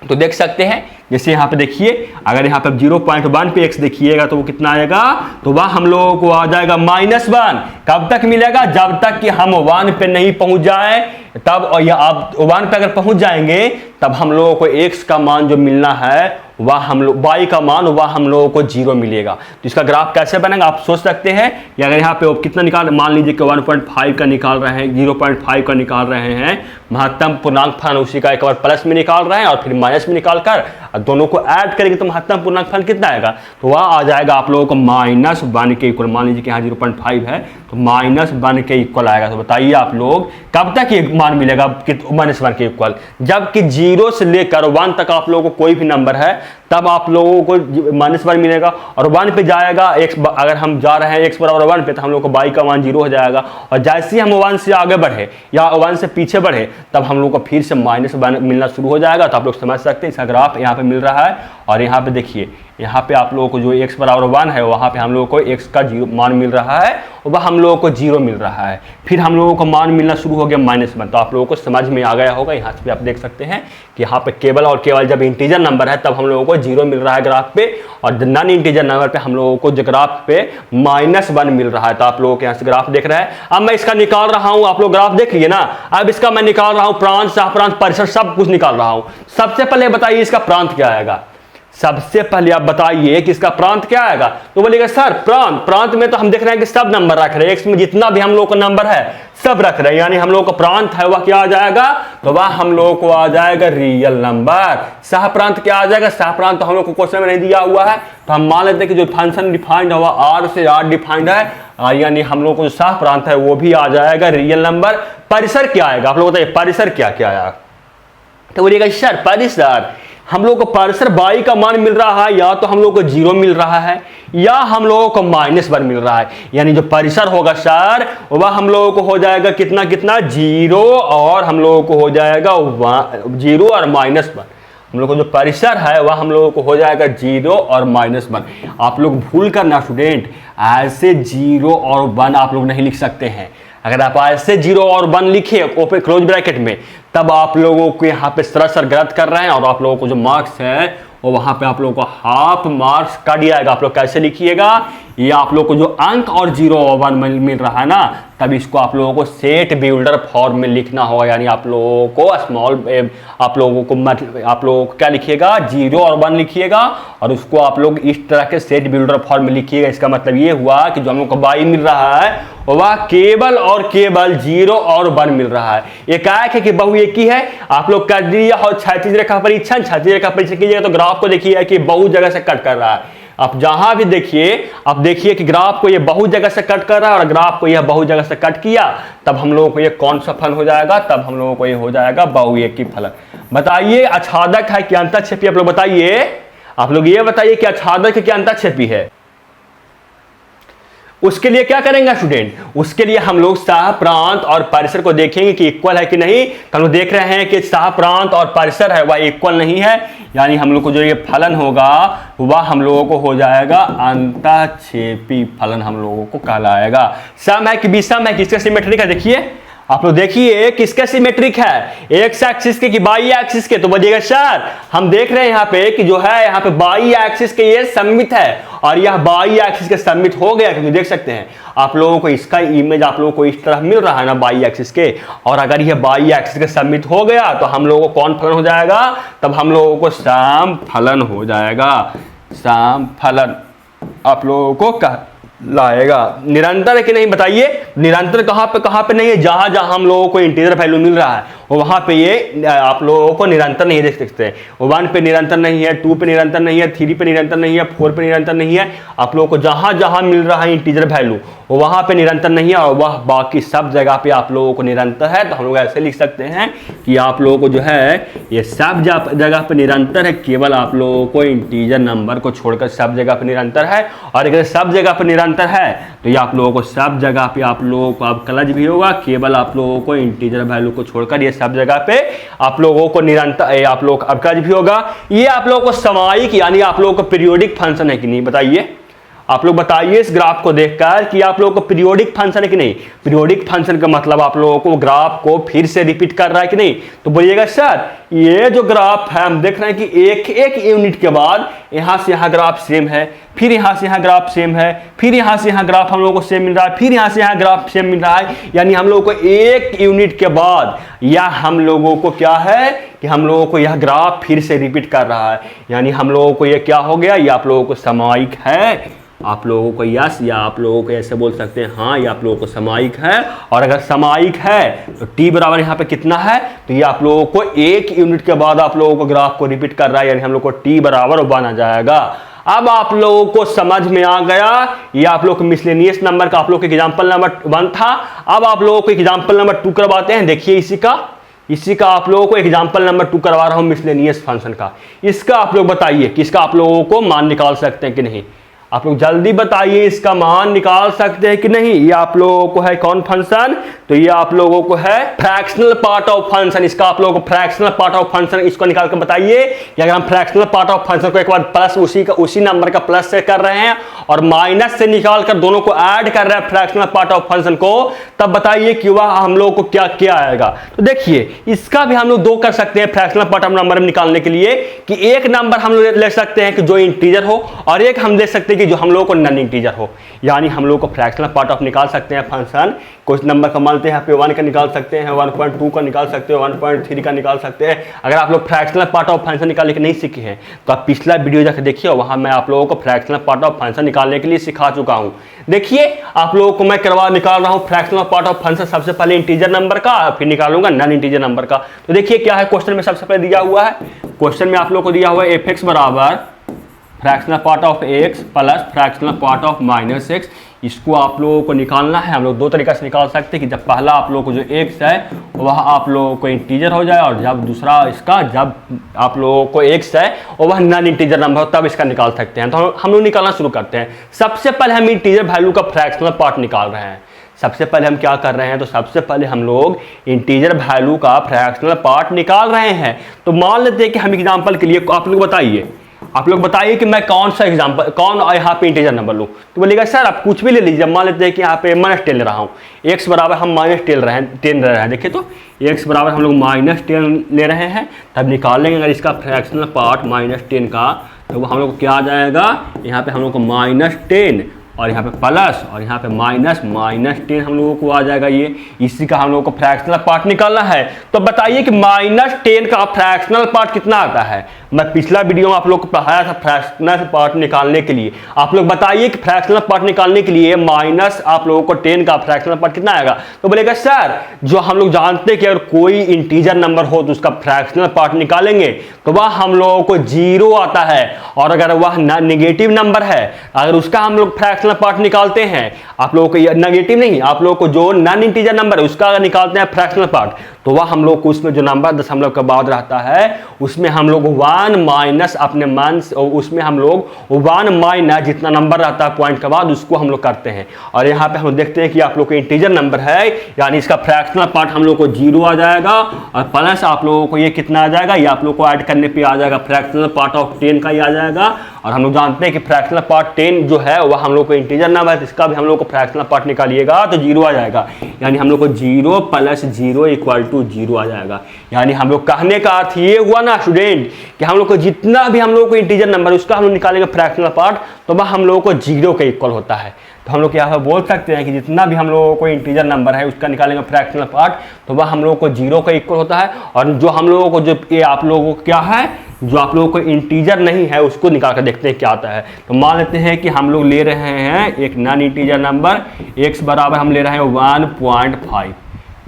तो देख सकते हैं, जैसे यहाँ पे देखिए, अगर यहाँ पे 0.1 पे x देखिएगा तो वो कितना आएगा, तो वह हम लोगों को आ जाएगा -1। कब तक मिलेगा, जब तक कि हम 1 पे नहीं पहुंच जाए, तब, और या आप 1 पे अगर पहुंच जाएंगे तब हम लोगों को x का मान जो मिलना है, वह हम लोग y का मान, वह हम लोगों को 0 मिलेगा। तो इसका ग्राफ कैसे बनेगा आप सोच सकते हैं। या अगर यहाँ पे कितना निकाल, मान लीजिए कि 1.5 का निकाल रहे हैं, 0.5 का निकाल रहे हैं महत्तम पूर्णांक फलन, उसी का एक बार प्लस में निकाल रहे हैं और फिर माइनस में निकाल कर दोनों को ऐड करेंगे तो महत्तम पूर्णांक फलन कितना आएगा, तो वह आ जाएगा आप लोगों को -1 के इक्वल। मान लीजिए कि यहाँ 0.5 है तो -1 के इक्वल आएगा। तो बताइए आप लोग कब तक ये मान मिलेगा, -1 के इक्वल, जबकि 0 से लेकर 1 तक आप लोगों को कोई भी नंबर है तब आप लोगों को -1 मिलेगा। और 1 पे जाएगा x, अगर हम जा रहे हैं x बराबर 1 पे, तो हम लोग को y का मान 0 हो जाएगा। और जैसे ही हम 1 से आगे बढ़े या 1 से पीछे बढ़े, तब हम लोग को फिर से -1 मिलना शुरू हो जाएगा। तो आप लोग समझ सकते हैं इसका ग्राफ यहाँ पे मिल रहा है। और यहाँ पे देखिए, यहाँ पे आप लोगों को जो x बराबर 1 है, वहाँ पे हम लोगों को x का 0 मान मिल रहा है, और वह हम लोगों को 0 मिल रहा है। फिर हम लोगों को मान मिलना शुरू हो गया -1। तो आप लोगों को समझ में आ गया होगा। यहाँ से भी आप देख सकते हैं कि यहाँ पे केवल और केवल जब इंटीजर नंबर है तब हम लोगों को 0 मिल रहा है ग्राफ पे, और नॉन इंटीजर नंबर पे हम लोगों को जो ग्राफ पे -1 मिल रहा है। तो आप लोगों के यहाँ से ग्राफ देख रहे हैं। अब मैं इसका निकाल रहा हूँ, आप लोग ग्राफ देख लिए ना। अब इसका मैं निकाल रहा हूँ प्रांत, सहप्रांत, परिसर, सब कुछ निकाल रहा हूँ। सबसे पहले बताइए इसका प्रांत क्या आएगा, सबसे पहले आप बताइए कि इसका प्रांत क्या आएगा। तो बोलिएगा सर प्रांत में तो हम देख रहे हैं कि सब नंबर रख रहे हैं, x में जितना भी हम लोग का नंबर है सब रख रहे हैं, यानी हम लोग का प्रांत है वह क्या आ जाएगा, तो वह हम लोग को आ जाएगा रियल नंबर। सह प्रांत क्या आ जाएगा, सह प्रांत तो हम लोग को क्वेश्चन में नहीं दिया हुआ है, तो हम मान लेते हैं कि जो फंक्शन डिफाइंड हुआ r से r डिफाइंड है, यानी हम लोग को जो सह प्रांत है वो भी आ जाएगा रियल नंबर। परिसर क्या आएगा, आप लोग बताइए परिसर क्या क्या आएगा। तो बोलिएगा सर परिसर, हम लोग को परिसर y का मान मिल रहा है, या तो हम लोग को 0 मिल रहा है या हम लोगों को -1 मिल रहा है। यानी जो परिसर होगा सर वह हम लोगों को हो जाएगा कितना 0, और हम लोगों को हो जाएगा 0 और -1। हम लोग को जो परिसर है वह हम लोगों को हो जाएगा 0 और -1। आप लोग भूल कर ना स्टूडेंट, ऐसे 0 और 1 आप लोग नहीं लिख सकते हैं। अगर आप ऐसे 0 और 1 लिखे ओपन क्लोज ब्रैकेट में, तब आप लोगों को यहाँ पे सरासर गलत कर रहे हैं, और आप लोगों को जो मार्क्स है वो वहाँ पे आप लोगों को हाफ मार्क्स काट दिया जाएगा। आप लोग कैसे लिखिएगा, ये आप लोग को जो अंक और 0 और 1 मिल रहा है ना, तब इसको आप लोगों को सेट बिल्डर फॉर्म में लिखना होगा। यानी आप लोगों को आप लोगों को क्या लिखिएगा, 0 और 1 लिखिएगा, और उसको आप लोग इस तरह के सेट बिल्डर फॉर्म में लिखिएगा। इसका मतलब ये हुआ कि जो हम लोग को y मिल रहा है वह केवल और केवल 0 और 1 मिल रहा है। एकाएक है कि बहु एक ही है। आप लोग कर दिए और क्षैतिज रेखा परीक्षण, क्षैतिज रेखा परीक्षण कीजिएगा तो ग्राफ को देखिए कि बहुत जगह से कट कर रहा है। आप जहां भी देखिए, आप देखिए कि ग्राफ को ये बहुत जगह से कट कर रहा है, और ग्राफ को यह बहुत जगह से कट किया, तब हम लोगों को ये कौन सा फलन हो जाएगा, तब हम लोगों को ये हो जाएगा बहुएकी फलन। बताइए आच्छादक है कि अंतःक्षेपी, आप लोग बताइए, आप लोग ये बताइए कि आच्छादक है कि अंतःक्षेपी है। उसके लिए क्या करेंगे स्टूडेंट, उसके लिए हम लोग सह प्रांत और परिसर को देखेंगे कि इक्वल है कि नहीं। हम लोग देख रहे हैं कि सह प्रांत और परिसर है वह इक्वल नहीं है, यानी हम लोग को जो ये फलन होगा वह हम लोगों को हो जाएगा अंतःक्षेपी फलन हम लोगों को कहलाएगा। सम है कि विषम है, किसका सिमेट्रिक है? देखिए आप लोग देखिए किसका सिमेट्रिक है, एक्स एक्सिस के कि वाई एक्सिस के? तो बोलिएगा सर हम देख रहे हैं यहाँ पे कि जो है यहाँ पे वाई एक्सिस के ये सममित है और यह वाई एक्सिस के सममित हो गया, क्योंकि देख सकते हैं आप लोगों को इसका इमेज आप लोगों को इस तरह मिल रहा है ना वाई एक्सिस के, और अगर यह वाई एक्सिस के सममित हो गया तो हम लोगों को कौन फलन हो जाएगा? तब हम लोगों को सम फलन हो जाएगा। सम फलन आप लोगों को लाएगा। निरंतर है कि नहीं बताइए? निरंतर कहां पे नहीं है? जहां जहां हम लोगों को इंटीजर वैल्यू मिल रहा है वहां पे ये आप लोगों को निरंतर नहीं देख सकते हैं। 1 पे निरंतर नहीं है, 2 पे निरंतर नहीं है, 3 पे निरंतर नहीं है, 4 पे निरंतर नहीं है। आप लोगों को जहां जहां मिल रहा है इंटीजर वैल्यू वहां पे निरंतर नहीं है और वह बाकी सब जगह पे आप लोगों को निरंतर है। तो हम लोग ऐसे लिख सकते हैं कि आप लोगों को जो है ये सब जगह पे निरंतर है, केवल आप लोगों को इंटीजर नंबर को छोड़कर सब जगह पे निरंतर है। और अगर सब जगह पे निरंतर है तो ये आप लोगों को सब जगह पे आप लोगों को अवकलज भी होगा, केवल आप लोगों को इंटीजर वैल्यू को छोड़कर ये सब जगह पे आप लोगों को निरंतर आप लोगों का अवकलज भी होगा। ये आप लोगों को सामायिक यानी आप लोगों को पीरियोडिक फंक्शन है कि नहीं बताइए? आप लोग बताइए इस ग्राफ को देखकर कि आप लोगों को पीरियोडिक फंक्शन है कि नहीं? पीरियोडिक फंक्शन का मतलब आप लोगों को ग्राफ को फिर से रिपीट कर रहा है कि नहीं? तो बोलिएगा सर ये जो ग्राफ है हम देख रहे हैं कि एक एक यूनिट के बाद यहां से यहां ग्राफ सेम है, फिर यहां से यहां ग्राफ सेम है, फिर यहां से यहां ग्राफ हम लोगों को सेम मिल रहा है, फिर यहां से यहां ग्राफ सेम मिल रहा है। यानी हम लोगों को एक यूनिट के बाद या हम लोगों को क्या है कि हम लोगों को यह ग्राफ फिर से रिपीट कर रहा है। यानी हम लोगों को यह क्या हो गया? ये आप लोगों को सामायिक है। आप लोगों को यस या आप लोगों को ऐसे बोल सकते हैं हाँ ये आप लोगों को सामायिक है। और अगर सामायिक है तो t बराबर यहाँ पे कितना है? तो ये आप लोगों को एक यूनिट के बाद आप लोगों को ग्राफ को रिपीट कर रहा है, यानी हम लोग को t बराबर 1 आ जाएगा। अब आप लोगों को समझ में आ गया, ये आप लोग को मिसलेनियस नंबर का आप लोग एग्जाम्पल नंबर 1 था। अब आप लोगों को एग्जाम्पल नंबर 2 करवाते हैं। देखिए इसी का आप लोगों को एग्जाम्पल नंबर 2 करवा रहा हूं मिसलेनियस फंक्शन का। इसका आप लोग बताइए कि इसका आप लोगों को मान निकाल सकते हैं कि नहीं? आप लोग जल्दी बताइए इसका मान निकाल सकते हैं कि नहीं? ये आप लोगों को है कौन फंक्शन? तो ये आप लोगों को है फ्रैक्शनल पार्ट ऑफ फंक्शन। इसका आप लोगों को फ्रैक्शनल पार्ट ऑफ फंक्शन इसको निकाल कर बताइए कि अगर हम फ्रैक्शनल पार्ट ऑफ फंक्शन को एक बार प्लस उसी नंबर का प्लस से कर रहे हैं और माइनस से निकाल कर दोनों को ऐड कर रहे हैं फ्रैक्शनल पार्ट ऑफ फंक्शन को, तब बताइए कि वह हम लोग को क्या क्या आएगा। तो देखिए इसका भी हम लोग 2 कर सकते हैं फ्रैक्शनल पार्ट ऑफ नंबर में निकालने के लिए कि एक नंबर हम लोग ले सकते हैं कि जो इंटीजर हो और एक हम दे सकते हैं कि जो हम लोग को नॉन इंटीजर हो। यानी हम लोग को फ्रैक्शनल पार्ट ऑफ निकाल सकते हैं फंक्शन। कुछ नंबर का मानते हैं यहाँ पे 1 का निकाल सकते हैं, 1.2 का निकाल सकते हैं, 1.3 का निकाल सकते हैं। अगर आप लोग फ्रैक्शनल पार्ट ऑफ फंक्शन निकालने के नहीं सीखे हैं तो आप पिछला वीडियो जाकर देखिए, वहां मैं आप लोगों को फ्रैक्शनल पार्ट ऑफ फंक्शन निकालने के लिए सिखा चुका हूं। देखिए आप लोगों को मैं निकाल रहा हूं फ्रैक्शनल पार्ट ऑफ फंक्शन। सबसे पहले इंटीजर नंबर का, फिर निकालूंगा नॉन इंटीजर नंबर का। तो देखिए क्या है क्वेश्चन में सबसे पहले दिया हुआ है। क्वेश्चन में आप लोगों को दिया हुआ है f(x) बराबर fractional part of x plus fractional part of -x। इसको आप लोगों को निकालना है। हम लोग 2 तरीका से निकाल सकते हैं कि जब पहला आप लोगों को जो x है वह आप लोगों को इंटीजर हो जाए, और जब दूसरा इसका जब आप लोगों को x है और वह नॉन इंटीजर नंबर हो तब इसका निकाल सकते हैं। तो हम लोग निकालना शुरू करते हैं। सबसे पहले हम इंटीजर वैल्यू का फ्रैक्शनल पार्ट निकाल रहे हैं। सबसे पहले हम क्या कर रहे हैं? तो सबसे पहले हम लोग इंटीजर वैल्यू का फ्रैक्शनल पार्ट निकाल रहे हैं। तो मान लेते हैं कि हम एग्जांपल के लिए आप लोग बताइए कि मैं कौन सा एग्जांपल यहाँ पे इंटीजर नंबर लूँ। तो बोलिएगा सर आप कुछ भी ले लीजिए। मान लेते हैं कि यहाँ पे -10 ले रहा हूँ, x बराबर हम -10 ले रहे हैं। देखिए तो x बराबर हम लोग -10 ले रहे हैं, तब निकालेंगे अगर इसका फ्रैक्शनल पार्ट -10 का, तो वो हम लोग को क्या आ जाएगा? यहाँ पे हम लोग को -10 और यहाँ पे प्लस और यहाँ पे -10 हम लोगों को आ जाएगा। ये इसी का हम लोगों को फ्रैक्शनल पार्ट निकालना है। तो बताइए कि -10 का फ्रैक्शनल पार्ट कितना आता है? मैं पिछला वीडियो में आप लोग को पढ़ाया था फ्रैक्शनल पार्ट निकालने के लिए। आप लोग बताइए कि फ्रैक्शनल पार्ट निकालने के लिए माइनस आप लोगों को 10 का फ्रैक्शनल पार्ट कितना आएगा? तो बोलेगा सर जो हम लोग जानते हैं कि अगर कोई इंटीजर नंबर हो तो उसका फ्रैक्शनल पार्ट निकालेंगे तो वह हम लोगों को 0 आता है, और अगर वह नेगेटिव नंबर है अगर उसका हम लोग फ्रैक्शनल पार्ट निकालते हैं, आप लोगों को नेगेटिव नहीं, आप लोगों को जो नॉन इंटीजर नंबर है उसका अगर निकालते हैं फ्रैक्शनल पार्ट, तो वह हम लोग को उसमें जो नंबर दशमलव के बाद रहता है उसमें हम लोग 1 माइनस अपने मान उसमें हम लोग 1 माइनस जितना नंबर रहता है पॉइंट के बाद उसको हम लोग करते हैं। और यहाँ पे हम लोग देखते हैं कि आप लोग को इंटीजर नंबर है यानी इसका फ्रैक्शनल पार्ट हम लोग को 0 आ जाएगा और प्लस आप लोगों को ये कितना आ जाएगा, ये आप लोग को ऐड करने पे आ जाएगा फ्रैक्शनल पार्ट ऑफ 10 का ही आ जाएगा। और हम लोग जानते हैं कि फ्रैक्शनल पार्ट 10 जो है वह हम लोग को इंटीजर नंबर है, इसका भी हम लोग को फ्रैक्शनल पार्ट निकालिएगा तो 0 आ जाएगा। यानी हम लोग को 0 प्लस 0 इक्वल टू 0 आ जाएगा। यानी हम लोग कहने का अर्थ ये हुआ ना स्टूडेंट कि हम लोग को जितना भी हम लोग को इंटीजर नंबर है उसका हम लोग निकालेंगे फ्रैक्शनल पार्ट तो वह हम लोगों को 0 के इक्वल होता है। तो हम लोग यहाँ पर बोल सकते हैं कि जितना भी हम लोगों को इंटीजर नंबर है उसका निकालेंगे फ्रैक्शनल पार्ट तो वह हम लोगों को 0 का इक्वल होता है। और जो हम लोगों को जो ये आप लोगों को क्या है, जो आप लोगों को इंटीजर नहीं है उसको निकाल कर देखते हैं क्या आता है। तो मान लेते हैं कि हम लोग ले रहे हैं एक नॉन इंटीजर नंबर x बराबर हम ले रहे हैं 1.5।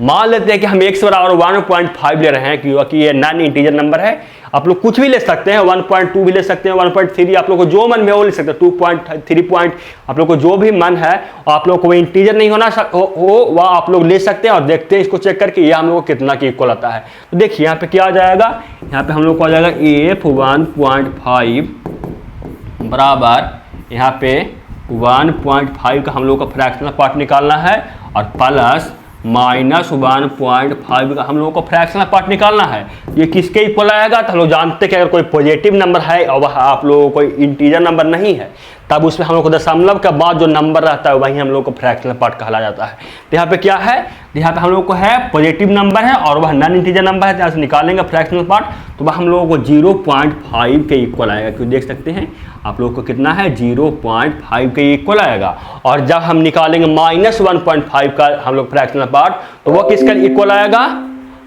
मान लेते हैं कि हम x बराबर 1.5 ले रहे हैं क्योंकि ये नॉन इंटीजर नंबर है। आप लोग कुछ भी ले सकते हैं, 1.2 भी ले सकते हैं, 1.3 आप लोग को जो मन में वो ले सकते हैं, 2.3 पॉइंट आप लोग को जो भी मन है आप लोग को इंटीजर नहीं होना हो वह आप लोग ले सकते हैं। और देखते हैं इसको चेक करके ये हम लोग को कितना के इक्वल आता है। तो देखिए यहाँ पे क्या आ जाएगा, यहाँ पे हम लोग को आ जाएगा f 1.5 बराबर यहाँ पे 1.5 का हम लोग का फ्रैक्शनल पार्ट निकालना है और प्लस माइनस 1.5 का हम लोगों को फ्रैक्शनल पार्ट निकालना है। ये किसके इक्वल आएगा, तो हम लोग जानते हैं कि अगर कोई पॉजिटिव नंबर है और वह आप लोगों को इंटीजर नंबर नहीं है तब उसमें हम लोग को दशमलव के बाद जो नंबर रहता है वही हम लोग को फ्रैक्शनल पार्ट कहला जाता है। तो यहाँ पे क्या है, यहाँ पे हम लोग को है पॉजिटिव नंबर है और वह नॉन इंटीजर नंबर है, यहाँ से निकालेंगे फ्रैक्शनल पार्ट तो वह हम लोगों को 0.5 के इक्वल आएगा। क्यों देख सकते हैं आप लोग को कितना है 0.5 के इक्वल आएगा। और जब हम निकालेंगे माइनस 1.5 का हम लोग फ्रैक्शनल पार्ट तो वह किसका इक्वल आएगा,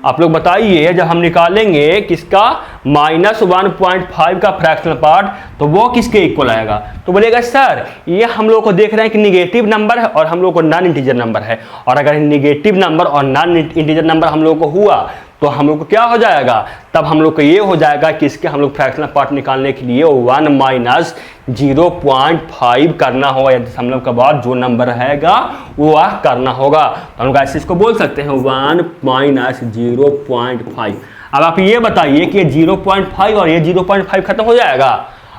आप लोग बताइए। जब हम निकालेंगे किसका माइनस 1.5 का फ्रैक्शनल पार्ट तो वो किसके इक्वल आएगा, तो बोलेगा सर ये हम लोग को देख रहे हैं कि निगेटिव नंबर है और हम लोग को नॉन इंटीजर नंबर है। और अगर निगेटिव नंबर और नॉन इंटीजर नंबर हम लोग को हुआ तो हम लोग को क्या हो जाएगा, तब हम लोग को ये हो जाएगा कि इसके हम लोग फ्रैक्शनल पार्ट निकालने के लिए 1 माइनस 0.5 करना होगा या दशमलव के बाद जो नंबर रहेगा वो करना होगा। तो हम लोग ऐसे इसको बोल सकते हैं 1 माइनस 0.5। अब आप ये बताइए कि ये 0.5 और ये 0.5 खत्म हो जाएगा।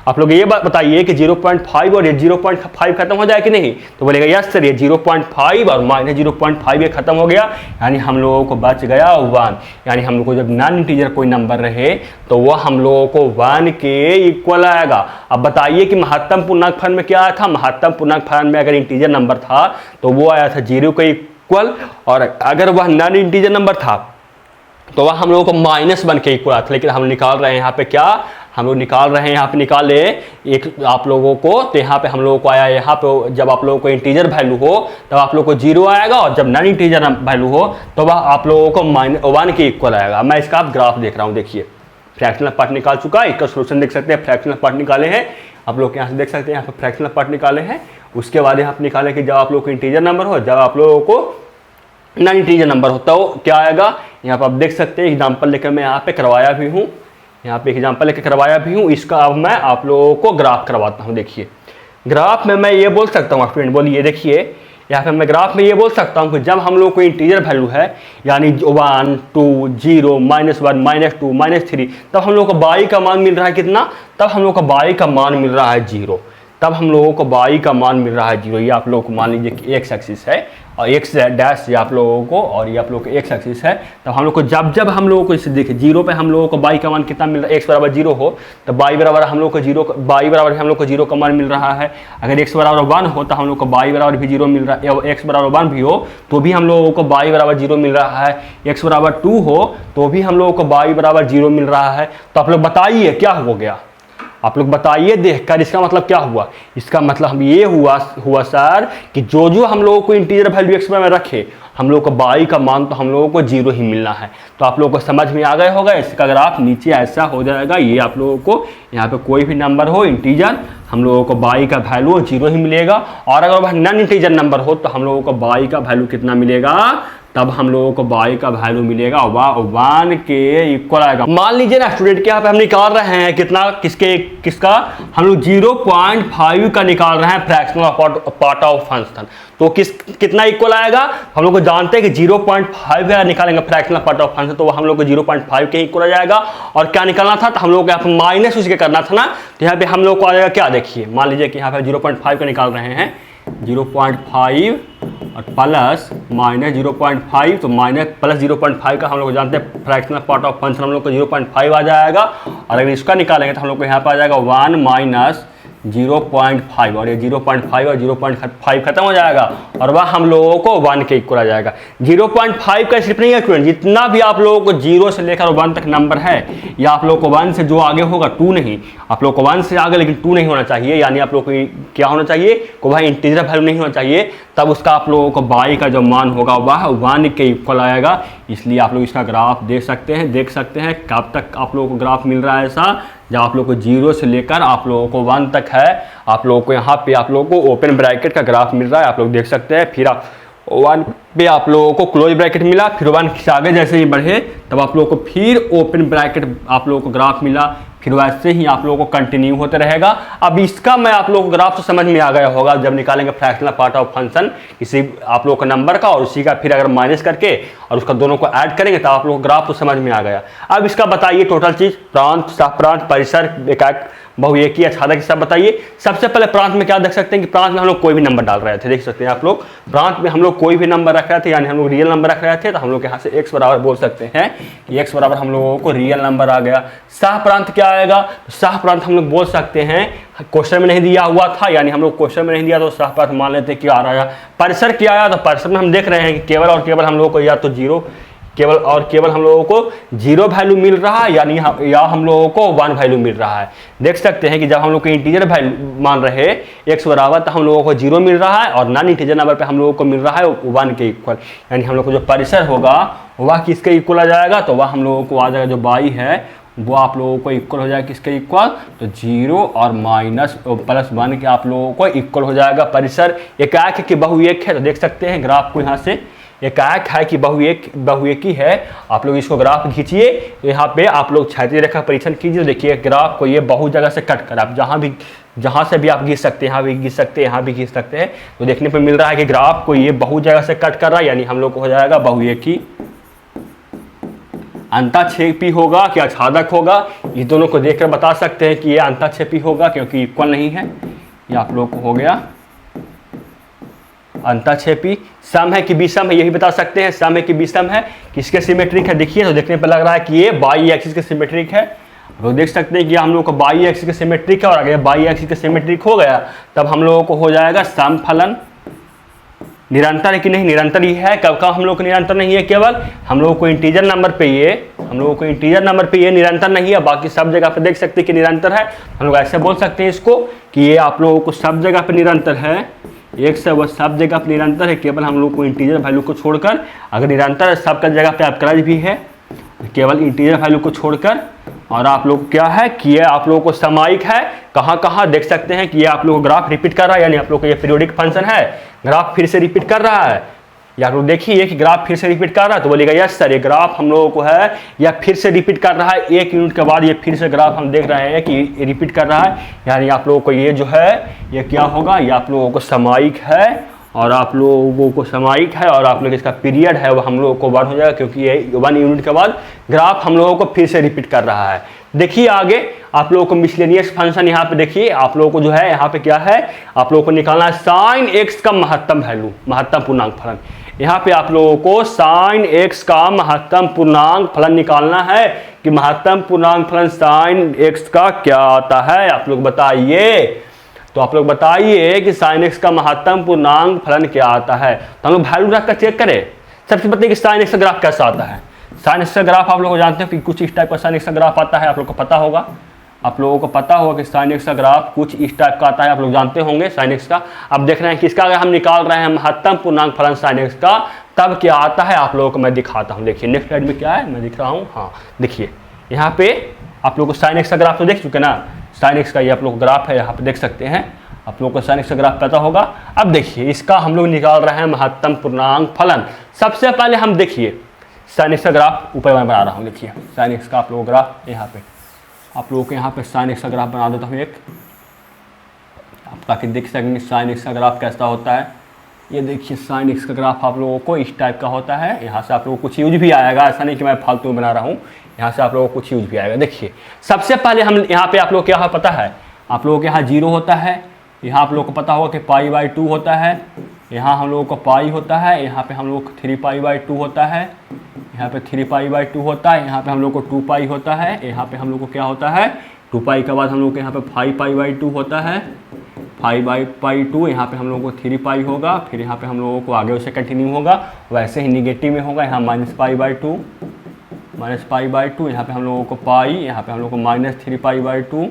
आप लोग ये बात बताइए कि 0.5 और ये 0.5 खत्म हो जाए कि नहीं, तो बोलेगा यस सर ये 0.5 और माइनस 0.5 ये खत्म हो गया। यानी हम लोगों को बच गया 1। यानी हम लोग को जब नॉन इंटीजर कोई नंबर रहे तो वह हम लोगों को 1 के इक्वल आएगा। अब बताइए कि महत्तम पूर्णांक फलन में क्या आया था, महत्तम पूर्णांक फलन में अगर इंटीजर नंबर था तो वो आया था 0 के इक्वल, और अगर वह नॉन इंटीजर नंबर था तो वह हम लोगों को -1 के इक्वल आता। लेकिन हम निकाल रहे हैं यहाँ पे क्या, हम लोग निकाल रहे हैं यहाँ पे निकाले एक आप लोगों को, तो यहाँ पे हम लोगों को आया यहाँ पे जब आप लोगों को इंटीजर वैल्यू हो तब आप लोगों को 0 आएगा और जब नॉन इंटीजर वैल्यू हो तो वह आप लोगों को -1 के इक्वल आएगा। मैं इसका आप ग्राफ देख रहा हूँ, देखिए फ्रैक्शनल पार्ट निकाल चुका है, इसका सोल्यूशन देख सकते हैं। फ्रैक्शनल पार्ट निकाले हैं आप लोग यहाँ से देख सकते हैं, यहाँ पे फ्रैक्शनल पार्ट निकाले हैं। उसके बाद यहाँ पे निकाले कि जब आप लोग को इंटीजर नंबर हो, जब आप लोगों को नॉन इंटीजर नंबर होता हो क्या आएगा। यहाँ पर आप देख सकते हैं एग्जाम्पल लेकर मैं यहाँ पे करवाया भी हूँ, यहाँ पे एग्जाम्पल लेकर करवाया भी हूँ। इसका अब मैं आप लोगों को ग्राफ करवाता हूँ। देखिए ग्राफ में मैं ये बोल सकता हूँ, फ्रेंड बोलिए, देखिए यहाँ पे मैं ग्राफ में ये बोल सकता हूँ कि जब हम लोग को इंटीजर वैल्यू है यानी 1 2 0 -1 -2 -3 तब हम लोग को बाई का मान मिल रहा है कितना, तब हम लोग को बाई का मान मिल रहा है 0, तब हम लोगों को बाई का मान मिल रहा है 0। ये आप लोगों को मान लीजिए कि एक्स एक्सिस है और एक्स डैश ये आप लोगों को, और ये आप लोगों को एक्स एक्सिस है। तब हम लोग को जब हम लोगों को इसे देखिए 0 पे हम लोगों को बाई का मान कितना मिल रहा है, एक्स बराबर 0 हो तो बाई बराबर हम लोग को 0, बाई बराबर हम लोग को 0 का मान मिल रहा है। अगर एक्स बराबर 1 हो तो हम लोग को बाई बराबर भी 0 मिल रहा है, एक्स बराबर 1 भी हो तो भी हम लोगों को बाई बराबर 0 मिल रहा है। एक्स बराबर 2 हो तो भी हम लोगों को बाई बराबर 0 मिल रहा है। तो आप लोग बताइए क्या हो गया, आप लोग बताइए देखकर इसका मतलब क्या हुआ। इसका मतलब हम ये हुआ सर कि जो हम लोगों को इंटीजर वैल्यू एक्स में रखे हम लोग को बाई का मान तो हम लोगों को 0 ही मिलना है। तो आप लोगों को समझ में आ गए होगा। इसका ग्राफ नीचे ऐसा हो जाएगा, ये आप लोगों को यहाँ पे कोई भी नंबर हो इंटीजर हम लोगों को बाई का वैल्यू 0 ही मिलेगा। और अगर वह नॉन इंटीजर नंबर हो तो हम लोगों को बाई का वैल्यू कितना मिलेगा, तब हम लोगों को y का वैल्यू मिलेगा 1 के इक्वल आएगा। मान लीजिए ना स्टूडेंट के यहाँ पे हम निकाल रहे हैं कितना, किसका हम लोग 0.5 का निकाल रहे हैं फ्रैक्शनल पार्ट ऑफ फंक्शन। तो कितना इक्वल आएगा, हम लोग को जानते हैं कि 0.5 का निकालेंगे फ्रैक्शनल पार्ट ऑफ फंक्शन, तो हम लोग को 0.5 के इक्वल आ जाएगा। और क्या निकालना था, तो हम लोग को यहाँ पे माइनस उसके करना था ना, तो यहाँ पे हम लोग को आ जाएगा क्या, देखिए मान लीजिए कि यहाँ पे 0.5 का निकाल रहे हैं, 0.5 और प्लस माइनस 0.5, तो माइनस प्लस 0.5 का हम लोग जानते हैं फ्रैक्शनल पार्ट ऑफ फंक्शन हम लोग को 0.5 आ जाएगा। और अगर इसका निकालेंगे तो हम लोग को यहाँ पर आ जाएगा 1 माइनस 0.5, और ये 0.5 और 0.5 खत्म हो जाएगा और वह हम लोगों को 1 के इक्वल आ जाएगा। 0.5 का सिर्फ नहीं है स्टूडेंट, जितना भी आप लोगों को 0 से लेकर 1 तक नंबर है, या आप लोगों को 1 से जो आगे होगा 2 नहीं, आप लोग को 1 से आगे लेकिन 2 नहीं होना चाहिए, यानी आप लोग को क्या होना चाहिए, को भाई इंटीजर वैल्यू नहीं होना चाहिए, तब उसका आप लोगों को y का जो मान होगा वह 1 के इक्वल आएगा। इसलिए आप लोग इसका ग्राफ देख सकते हैं कब तक आप लोगों को ग्राफ मिल रहा है ऐसा, जब आप लोग को 0 से लेकर आप लोगों को 1 तक है, आप लोगों को यहाँ पे आप लोगों को ओपन ब्रैकेट का ग्राफ मिल रहा है, आप लोग देख सकते हैं। फिर आप 1 पे आप लोगों को क्लोज ब्रैकेट मिला, फिर 1 से आगे जैसे ही बढ़े तब आप लोगों को फिर ओपन ब्रैकेट आप लोगों को ग्राफ मिला, फिर वैसे ही आप लोगों को कंटिन्यू होते रहेगा। अब इसका मैं आप लोगों को ग्राफ तो समझ में आ गया होगा, जब निकालेंगे फ्रैक्शनल पार्ट ऑफ फंक्शन किसी आप लोगों का नंबर का, और उसी का फिर अगर माइनस करके और उसका दोनों को ऐड करेंगे तो आप लोगों को ग्राफ तो समझ में आ गया। अब इसका बताइए टोटल चीज, प्रांत, सहप्रांत, परिसर, एकाक, बहुएकी, आच्छादक, सब बताइए। सबसे पहले प्रांत में क्या देख सकते हैं कि प्रांत में हम लोग कोई भी नंबर डाल रहे थे, देख सकते हैं आप लोग, प्रांत में हम लोग कोई भी नंबर रख रहे थे, यानी हम लोग रियल नंबर रख रहे थे, तो हम लोग यहाँ से x बराबर बोल सकते हैं कि x बराबर हम लोगों को रियल नंबर आ गया। सहप्रांत क्या आएगा, सहप्रांत हम लोग बोल सकते हैं, क्वेश्चन में नहीं दिया हुआ था, यानी हम लोग क्वेश्चन में नहीं दिया तो सहप्रांत मान लेते कि आ रहा है। परिसर क्या आया, तो परिसर में हम देख रहे हैं कि केवल और केवल हम लोगों को या तो केवल और केवल हम लोगों को 0 वैल्यू मिल रहा है, यानी या हम लोगों को 1 वैल्यू मिल रहा है। देख सकते हैं कि जब हम लोग को इंटीजर वैल्यू मान रहे x बराबर, तो हम लोगों को 0 मिल रहा है, और नॉन इंटीजर नंबर पे हम लोगों को मिल रहा है 1 के इक्वल, यानी हम लोग को जो परिसर होगा वह किसके इक्वल आ जाएगा, तो वह हम लोगों को आ जाएगा जो y है वो आप लोगों को इक्वल हो जाएगा किसके इक्वल, तो 0 और माइनस प्लस 1 के आप लोगों को इक्वल हो जाएगा। परिसर एकाक है कि बहुएक है, तो देख सकते हैं ग्राफ को यहाँ से, एकाक है कि बहुएकी है, आप लोग इसको ग्राफ खींचिए, यहाँ पे आप लोग क्षैतिज रेखा परीक्षण कीजिए, देखिए ग्राफ को ये बहुत जगह से कट कर आप जहाँ से भी आप खींच सकते हैं, यहाँ भी खींच सकते हैं, यहाँ भी खींच सकते हैं, तो देखने पे मिल रहा है कि ग्राफ को ये बहुत जगह से कट कर रहा है, यानी हम लोग को हो जाएगा बहुएकी। अंतःक्षेपी होगा कि आच्छादक होगा, इस दोनों को देखकर बता सकते हैं कि ये अंतःक्षेपी होगा क्योंकि इक्वल नहीं है, ये आप लोग को हो गया अंतःक्षेपी। सम है कि विषम है, यही बता सकते हैं, सम है कि विषम है, किसके सिमेट्रिक है, देखिए तो देखने पर लग रहा है कि ये बाई एक्सिस के सिमेट्रिक है, लोग देख सकते हैं कि हम लोग को बाई एक्सिस के सिमेट्रिक है, और अगर बाई एक्सिस के सिमेट्रिक हो गया तब हम लोगों को हो जाएगा समफलन। निरंतर है कि नहीं, निरंतर ही है, कब का हम लोग को निरंतर नहीं है, केवल हम लोगों को इंटीजर नंबर पे ये निरंतर नहीं है, बाकी सब जगह पे देख सकते हैं कि निरंतर है। हम लोग ऐसे बोल सकते हैं इसको कि ये आप लोगों को सब जगह पे निरंतर है, एक से वह सब जगह पे निरंतर है, केवल हम लोग को इंटीजर वैल्यू को छोड़कर, अगर निरंतर है सब जगह पे अपकरज भी है, केवल इंटीजर वैल्यू को छोड़कर। और आप लोग क्या है कि ये आप लोगों को सामायिक है, कहाँ देख सकते हैं कि ये आप लोग को ग्राफ रिपीट कर रहा है, यानी आप लोग को ये पीरियोडिक फंक्शन है, ग्राफ फिर से रिपीट कर रहा है, या आप लोग देखिए कि ग्राफ फिर से रिपीट कर रहा है, तो बोलिएगा यस सर ये ग्राफ हम लोगों को है या फिर से रिपीट कर रहा है, 1 यूनिट के बाद ये फिर से ग्राफ हम देख रहे हैं कि रिपीट कर रहा है, यानी आप लोगों को ये जो है ये क्या होगा, ये आप लोगों को सामायिक है, और आप लोगों को सामायिक है, और आप लोग इसका पीरियड है वो हम लोगों को 1 हो जाएगा, क्योंकि ये 1 यूनिट के बाद ग्राफ हम लोगों को फिर से रिपीट कर रहा है। देखिए आगे आप लोगों को मिसलेनियस फंक्शन, यहाँ पे देखिए आप लोगों को जो है यहाँ पे क्या है, आप लोगों को निकालना है साइन एक्स का महत्तम वैल्यू, महत्तम पूर्णांक फलन। यहाँ पे आप लोगों को साइन एक्स का महत्तम पूर्णांक फलन निकालना है कि महत्तम पूर्णांक फलन साइन एक्स का क्या आता है, आप लोग बताइए। तो आप लोग बताइए कि साइन एक्स का महत्तम पूर्णांक फलन क्या आता है, तो हम लोग वैल्यू रख कर चेक करें। सबसे पहले कि साइन एक्स का ग्राफ कैसा आता है, साइन एक्स का ग्राफ आप लोग जानते हैं कि कुछ इस टाइप का साइन एक्स का ग्राफ आता है, आप लोग को पता होगा, आप लोगों को पता होगा कि साइन एक्स का ग्राफ कुछ इस टाइप का आता है, आप लोग जानते होंगे साइन एक्स का। अब देख रहे हैं किसका अगर हम निकाल रहे हैं महत्तम पूर्णांक फलन साइन एक्स का, तब क्या आता है आप लोगों को मैं दिखाता हूँ। देखिए नेक्स्ट स्लाइड में क्या है मैं दिख रहा हूँ, हाँ देखिए यहाँ पे आप लोग को साइन एक्स का ग्राफ तो देख चुके ना, साइन एक्स का ये आप लोग ग्राफ है यहाँ पे देख सकते हैं। आप लोगों को sin x का ग्राफ पता होगा। अब देखिए इसका हम लोग निकाल रहे हैं महत्तम पूर्णांक फलन। सबसे पहले हम देखिए sin x का ग्राफ ऊपर मैं बना रहा हूँ, देखिए sin x का आप लोगों को ग्राफ यहाँ पे, आप लोगों को यहाँ पे sin x का ग्राफ बना देता हूँ एक, आप ताकि देख सकेंगे sin x का ग्राफ कैसा होता है। ये देखिए sin x का ग्राफ आप लोगों को इस टाइप का होता है। यहाँ से आप लोगों को कुछ यूज भी आएगा, ऐसा नहीं कि मैं फालतू में बना रहा हूँ, यहाँ से आप लोगों को कुछ यूज भी आएगा। देखिए सबसे पहले हम यहाँ पे आप लोग क्या पता है, आप लोगों के यहाँ 0 होता है, यहाँ आप लोगों को पता होगा कि π/2 होता है, यहाँ हम लोगों को पाई होता है, यहाँ पे हम लोग को 3π/2 होता है, यहाँ पे 3π/2 होता है, यहाँ पे हम लोग को 2π होता है, यहाँ पे हम लोग को क्या होता है 2π के बाद हम लोग को यहाँ पे 5π/2 होता है, 5/2, यहाँ पे हम लोगों को 3π होगा, फिर यहाँ पे हम लोगों को आगे उससे कंटिन्यू होगा, वैसे ही निगेटिव में होगा, यहाँ -π/2, यहाँ पे हम लोगों को पाई, यहाँ पे हम लोगों को -3π/2,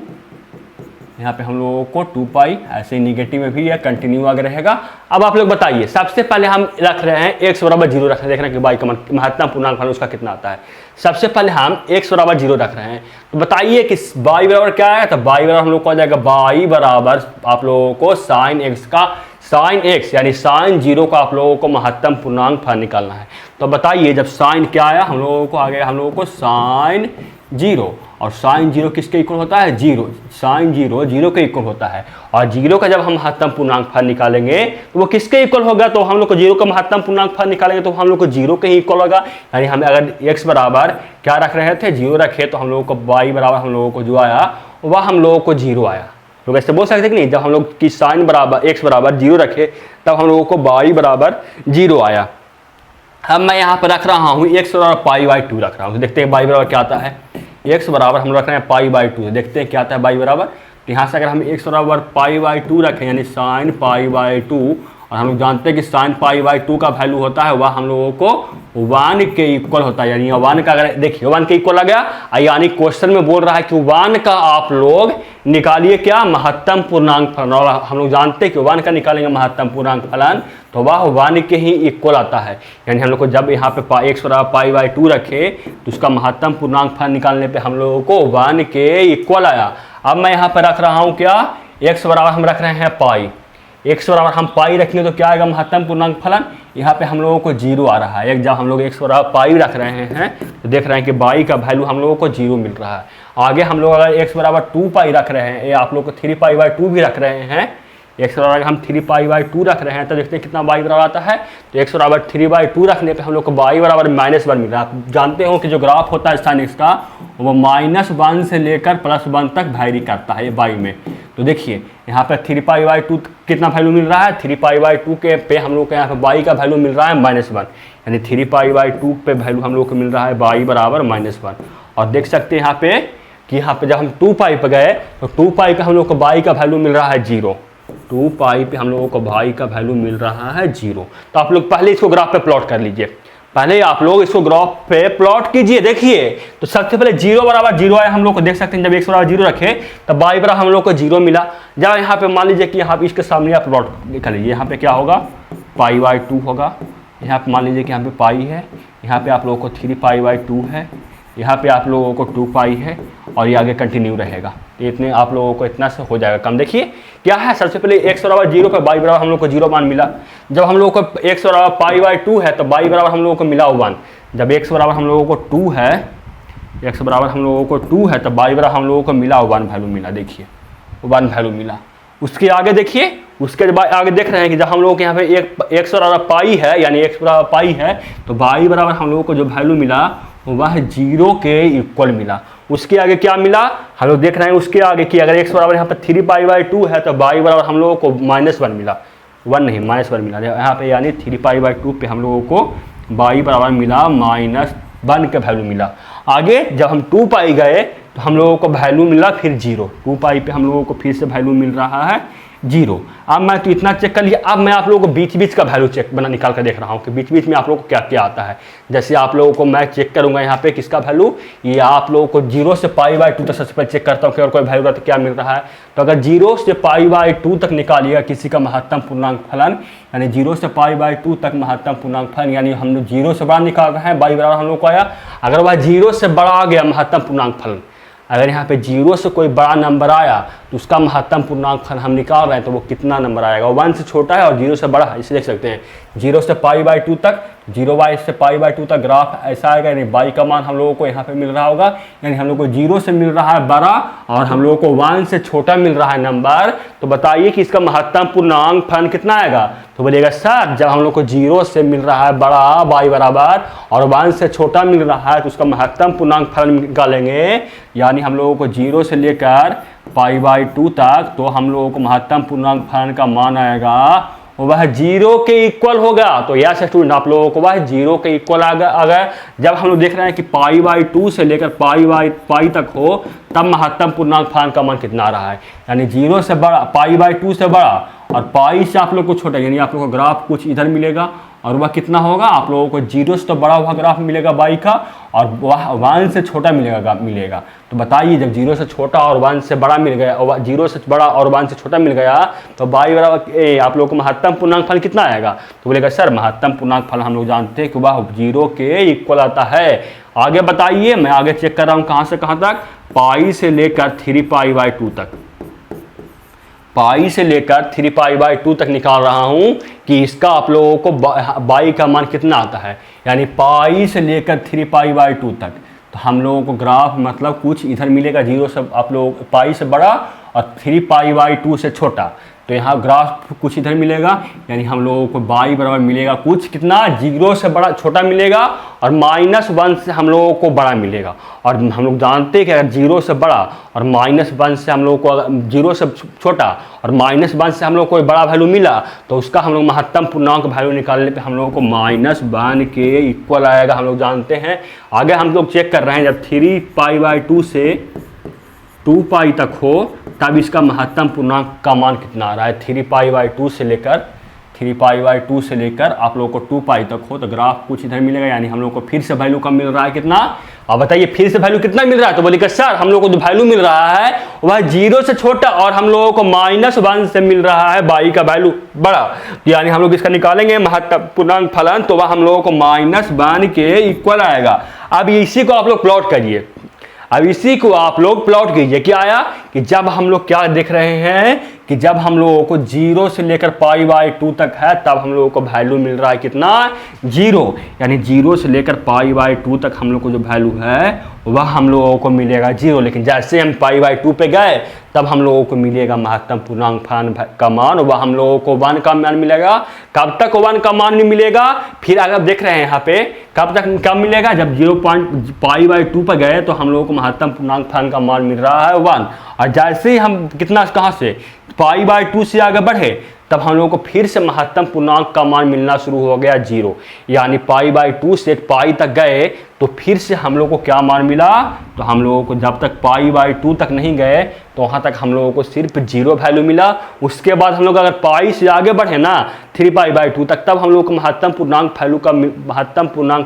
यहाँ पे हम लोगों को 2π, ऐसे ही निगेटिव में भी यह कंटिन्यू आगे रहेगा। अब आप लोग बताइए, सबसे पहले हम रख रहे हैं x बराबर 0 रख रहे हैं, देख रहे हैं कि y का महत्तम पूर्णांक फलन उसका कितना आता है। सबसे पहले हम x बराबर 0 रख रहे हैं, तो बताइए कि y बराबर क्या है, तो y बराबर हम लोग को आ जाएगा y बराबर आप लोगों को sin x का sin x यानी sin 0 का आप लोगों को महत्तम पूर्णांक फलन निकालना है। तो बताइए जब sin क्या आया हम लोगों को, आ गया हम लोगों को sin 0, और sin 0 किसके इक्वल होता है 0, sin 0 0 के इक्वल होता है, और 0 का जब हम महत्तम पूर्णांक फलन निकालेंगे तो वो किसके इक्वल होगा, तो हम लोग को 0 का महत्तम पूर्णांक फलन निकालेंगे तो हम लोग को 0 के ही इक्वल होगा। यानी हम अगर x बराबर क्या रख रहे थे 0 रखे, तो हम लोगों को y बराबर हम लोगों को जो आया वह हम लोगों को 0 आया। लोग ऐसे बोल सकते कि नहीं, जब हम लोग की sin बराबर x बराबर 0 रखे तब हम लोगों को y बराबर 0 आया। अब मैं यहाँ पर रख रहा हूँ x बराबर π/2 रख रहा हूँ, तो देखते हैं y बराबर क्या आता है। x बराबर हम रख रहे हैं π/2, देखते हैं क्या आता है y बराबर। तो यहाँ से अगर हम x बराबर π/2 रखें यानी sin π/2, और हम लोग जानते हैं कि sin π/2 का वैल्यू होता है वह हम लोगों को 1 के इक्वल होता है, यानी 1 का अगर देखिए 1 के इक्वल आ गया, यानी क्वेश्चन में बोल रहा है कि 1 का आप लोग निकालिए क्या महत्तम पूर्णांक फलन, और हम लोग जानते हैं कि 1 का निकालेंगे महत्तम पूर्णांक फलन तो वह 1 के ही इक्वल आता है। यानी हम लोग को जब यहाँ पे x बराबर π/2 रखे तो उसका महत्तम पूर्णांक फलन निकालने पे हम लोगों को 1 के इक्वल आया। अब मैं यहाँ पर रख रहा हूँ क्या, x बराबर हम रख रहे हैं पाई, x बराबर हम पाई रखेंगे तो क्या आएगा महत्तम पूर्णांक फलन, यहाँ पे हम लोगों को 0 आ रहा है। एक जब हम लोग x बराबर पाई रख रहे हैं तो देख रहे हैं कि y का वैल्यू हम लोगों को 0 मिल रहा है। आगे हम लोग अगर x बराबर 2π रख रहे हैं, या आप लोग को 3π/2 भी रख रहे हैं, x बराबर हम 3π/2 रख रहे हैं तो देखते हैं कितना y बराबर आता है। तो x बराबर 3/2 रखने पे हम लोग को y बराबर -1 मिल रहा है। आप जानते हो कि जो ग्राफ होता है sin x का वो -1 से लेकर +1 तक वैरी करता है ये y में। तो देखिए यहाँ पर 3π/2 कितना वैल्यू मिल रहा है, 3π/2 के पे हम लोग को यहाँ पे y का वैल्यू मिल रहा है -1, यानी 3π/2 पे वैल्यू हम लोग को मिल रहा है y बराबर -1। और देख सकते हैं यहाँ पे कि यहाँ पे जब हम 2π पे गए तो 2π पे हम लोग को y का वैल्यू मिल रहा है 0, 2π पे हम लोगों को y का वैल्यू मिल रहा है 0। तो आप लोग पहले इसको ग्राफ पे प्लॉट कर लीजिए, पहले आप लोग इसको ग्राफ पे प्लॉट कीजिए। देखिए तो सबसे पहले 0 बराबर 0 आया हम लोग को, देख सकते हैं जब x बराबर 0 रखे तब y बराबर हम लोग को 0 मिला। जब यहाँ पे मान लीजिए कि यहाँ पे इसके सामने आप प्लॉट कर लीजिए, यहाँ पे क्या होगा π/2 होगा, यहाँ पे मान लीजिए कि यहाँ पे पाई है, यहाँ पे आप लोगों को 3π/2 है, यहाँ पे आप लोगों को 2π है, और ये आगे कंटिन्यू रहेगा। तो इतने आप लोगों को इतना से हो जाएगा कम। देखिए क्या है, सबसे पहले x बराबर 0 पर y बराबर हम लोग को 0 मान मिला। जब हम लोगों को x बराबर π/2 है तो y बराबर हम लोगों को मिला 1। जब x बराबर हम लोगों को 2 है, x बराबर हम लोगों को 2 है तो y बराबर हम लोगों को मिला 1 वैल्यू मिला। देखिए 1 वैल्यू मिला। उसके आगे देखिए, उसके बाद आगे देख रहे हैं कि जब हम लोग यहाँ पे x बराबर पाई है यानी x बराबर पाई है तो y बराबर हम लोगों को जो वैल्यू मिला वह 0 के इक्वल मिला। उसके आगे क्या मिला हम लोग देख रहे हैं, उसके आगे कि अगर x बराबर यहाँ पर 3π/2 है तो y बराबर हम लोगों को -1 मिला, 1 नहीं -1 मिला यहाँ पे, यानी 3π/2 पे हम लोगों को y बराबर मिला -1 का वैल्यू मिला। आगे जब हम 2π गए तो हम लोगों को वैल्यू मिला फिर 0, 2π पे हम लोगों को फिर से वैल्यू मिल रहा है 0। अब मैं तो इतना चेक कर लिया, अब मैं आप लोगों को बीच बीच का वैल्यू चेक बना निकाल कर देख रहा हूँ कि बीच बीच में आप लोगों को क्या क्या आता है। जैसे आप लोगों को मैं चेक करूँगा यहाँ पे किसका वैल्यू, ये आप लोगों को 0 से π/2 तक सबसे पहले चेक करता हूँ कि और कोई वैल्यू रहता है क्या मिल रहा है। तो अगर 0 से π/2 तक निकालिएगा किसी का महत्तम पूर्णांक फलन, यानी 0 से π/2 तक महत्तम पूर्णांक फलन, यानी हम लोग 0 से बड़ा निकाल रहे हैं y बराबर हम लोग को आया। अगर वह 0 से बड़ा आ गया महत्तम पूर्णांक फलन, अगर यहाँ पे 0 से कोई बड़ा नंबर आया तो उसका महत्तम पूर्णांक फल हम निकाल रहे हैं तो वो कितना नंबर आएगा, 1 से छोटा है और 0 से बड़ा है। इसे देख सकते हैं 0 से π/2 तक, 0 से π/2 तक ग्राफ ऐसा आएगा, यानी y का मान हम लोगों को यहाँ पे मिल रहा होगा, यानी हम लोग को 0 से मिल रहा है बड़ा और हम लोगों को 1 से छोटा मिल रहा है नंबर। तो बताइए कि इसका महत्तम पूर्णांक फलन कितना आएगा। तो बोलिएगा सर जब हम लोग को 0 से मिल रहा है बड़ा y बराबर और 1 से छोटा मिल रहा है तो उसका महत्तम पूर्णांक फलन निकालेंगे, यानी हम लोगों को 0 से लेकर π/2 तक, तो हम लोगों को महत्तम पूर्णांक फलन का मान आएगा वह 0 के इक्वल होगा। तो यह स्टूडेंट आप लोगों को वह 0 के इक्वल अगर जब हम लोग देख रहे हैं कि π/2 से लेकर π तक हो तब महत्तम पूर्णांक फलन का मान कितना आ रहा है, यानी 0 से बड़ा, π/2 से बड़ा और π से आप लोग को छोटा, यानी आप लोग को ग्राफ कुछ इधर मिलेगा और वह कितना होगा, आप लोगों को 0 से तो बड़ा हुआ ग्राफ मिलेगा y का और वह 1 से छोटा मिलेगा। तो बताइए जब 0 से छोटा और 1 से बड़ा मिल गया, 0 से बड़ा और 1 से छोटा मिल गया तो y बराबर आप लोगों को महत्तम पूर्णांक फल कितना आएगा। तो बोलेगा सर महत्तम पूर्णांक फल हम लोग जानते हैं कि वह 0 के इक्वल आता है। आगे बताइए, मैं आगे चेक कर रहा हूँ कहाँ से कहाँ तक, पाई से लेकर 3π/2 तक, पाई से लेकर 3π/2 तक निकाल रहा हूं कि इसका आप लोगों को y का मान कितना आता है, यानी पाई से लेकर 3π/2 तक। तो हम लोगों को ग्राफ मतलब कुछ इधर मिलेगा 0 से आप लोग पाई से बड़ा और 3π/2 से छोटा, तो यहाँ ग्राफ कुछ इधर मिलेगा, यानी हम लोगों को y बराबर मिलेगा कुछ कितना, 0 से बड़ा छोटा मिलेगा और -1 से हम लोगों को बड़ा मिलेगा। और हम लोग जानते हैं कि अगर 0 से बड़ा और -1 से हम लोगों को 0 से छोटा और -1 से हम लोग को बड़ा वैल्यू मिला तो उसका हम लोग महत्तम पूर्णांक वैल्यू निकालने पे हम लोगों को -1 के इक्वल आएगा, हम लोग जानते हैं। आगे हम लोग चेक कर रहे हैं जब 3π/2 से 2π तक हो तब इसका महत्तम पूर्णांक का मान कितना आ रहा है। 3π/2 से लेकर आप लोगों को 2π तक हो तो ग्राफ कुछ इधर मिलेगा, यानी हम लोग को फिर से वैल्यू कम मिल रहा है कितना। अब बताइए फिर से वैल्यू कितना मिल रहा है, तो बोलिए सर हम लोग को जो वैल्यू मिल रहा है वह 0 से छोटा और हम लोगों को -1 से मिल रहा है y का वैल्यू बड़ा, यानी हम लोग इसका निकालेंगे महत्तम पूर्णांक फलन तो वह हम लोगों को -1 के इक्वल आएगा। अब इसी को आप लोग प्लॉट करिए, अब इसी को आप लोग प्लॉट कीजिए। क्या आया कि जब हम लोग क्या देख रहे हैं कि जब हम लोगों को 0 से लेकर π/2 तक है तब हम लोगों को वैल्यू मिल रहा है कितना, 0, यानी 0 से लेकर π/2 तक हम लोग को जो वैल्यू है वह हम लोगों को मिलेगा 0। लेकिन जैसे हम π/2 पे गए तब हम लोगों को मिलेगा महत्तम पूर्णांक फलन का मान, वह हम लोगों को 1 का मान मिलेगा। कब तक 1 का मान नहीं मिलेगा, फिर अगर देख रहे हैं यहाँ पे कब तक कब मिलेगा, जब 0.π/2 पर गए तो हम लोगों को महत्तम पूर्णांक फलन का मान मिल रहा है 1, और जैसे ही हम कितना कहाँ से π/2 से आगे बढ़े तब हम लोगों को फिर से महत्तम पूर्णांक का मान मिलना शुरू हो गया 0, यानी π/2 से π तक गए तो फिर से हम लोगों को क्या मान मिला, तो हम लोगों को जब तक π/2 तक नहीं गए तो वहाँ तक हम लोगों को सिर्फ 0 वैल्यू मिला। उसके बाद हम लोग अगर पाई से आगे बढ़े ना 3π/2 तक तब हम लोग को महत्तम पूर्णांक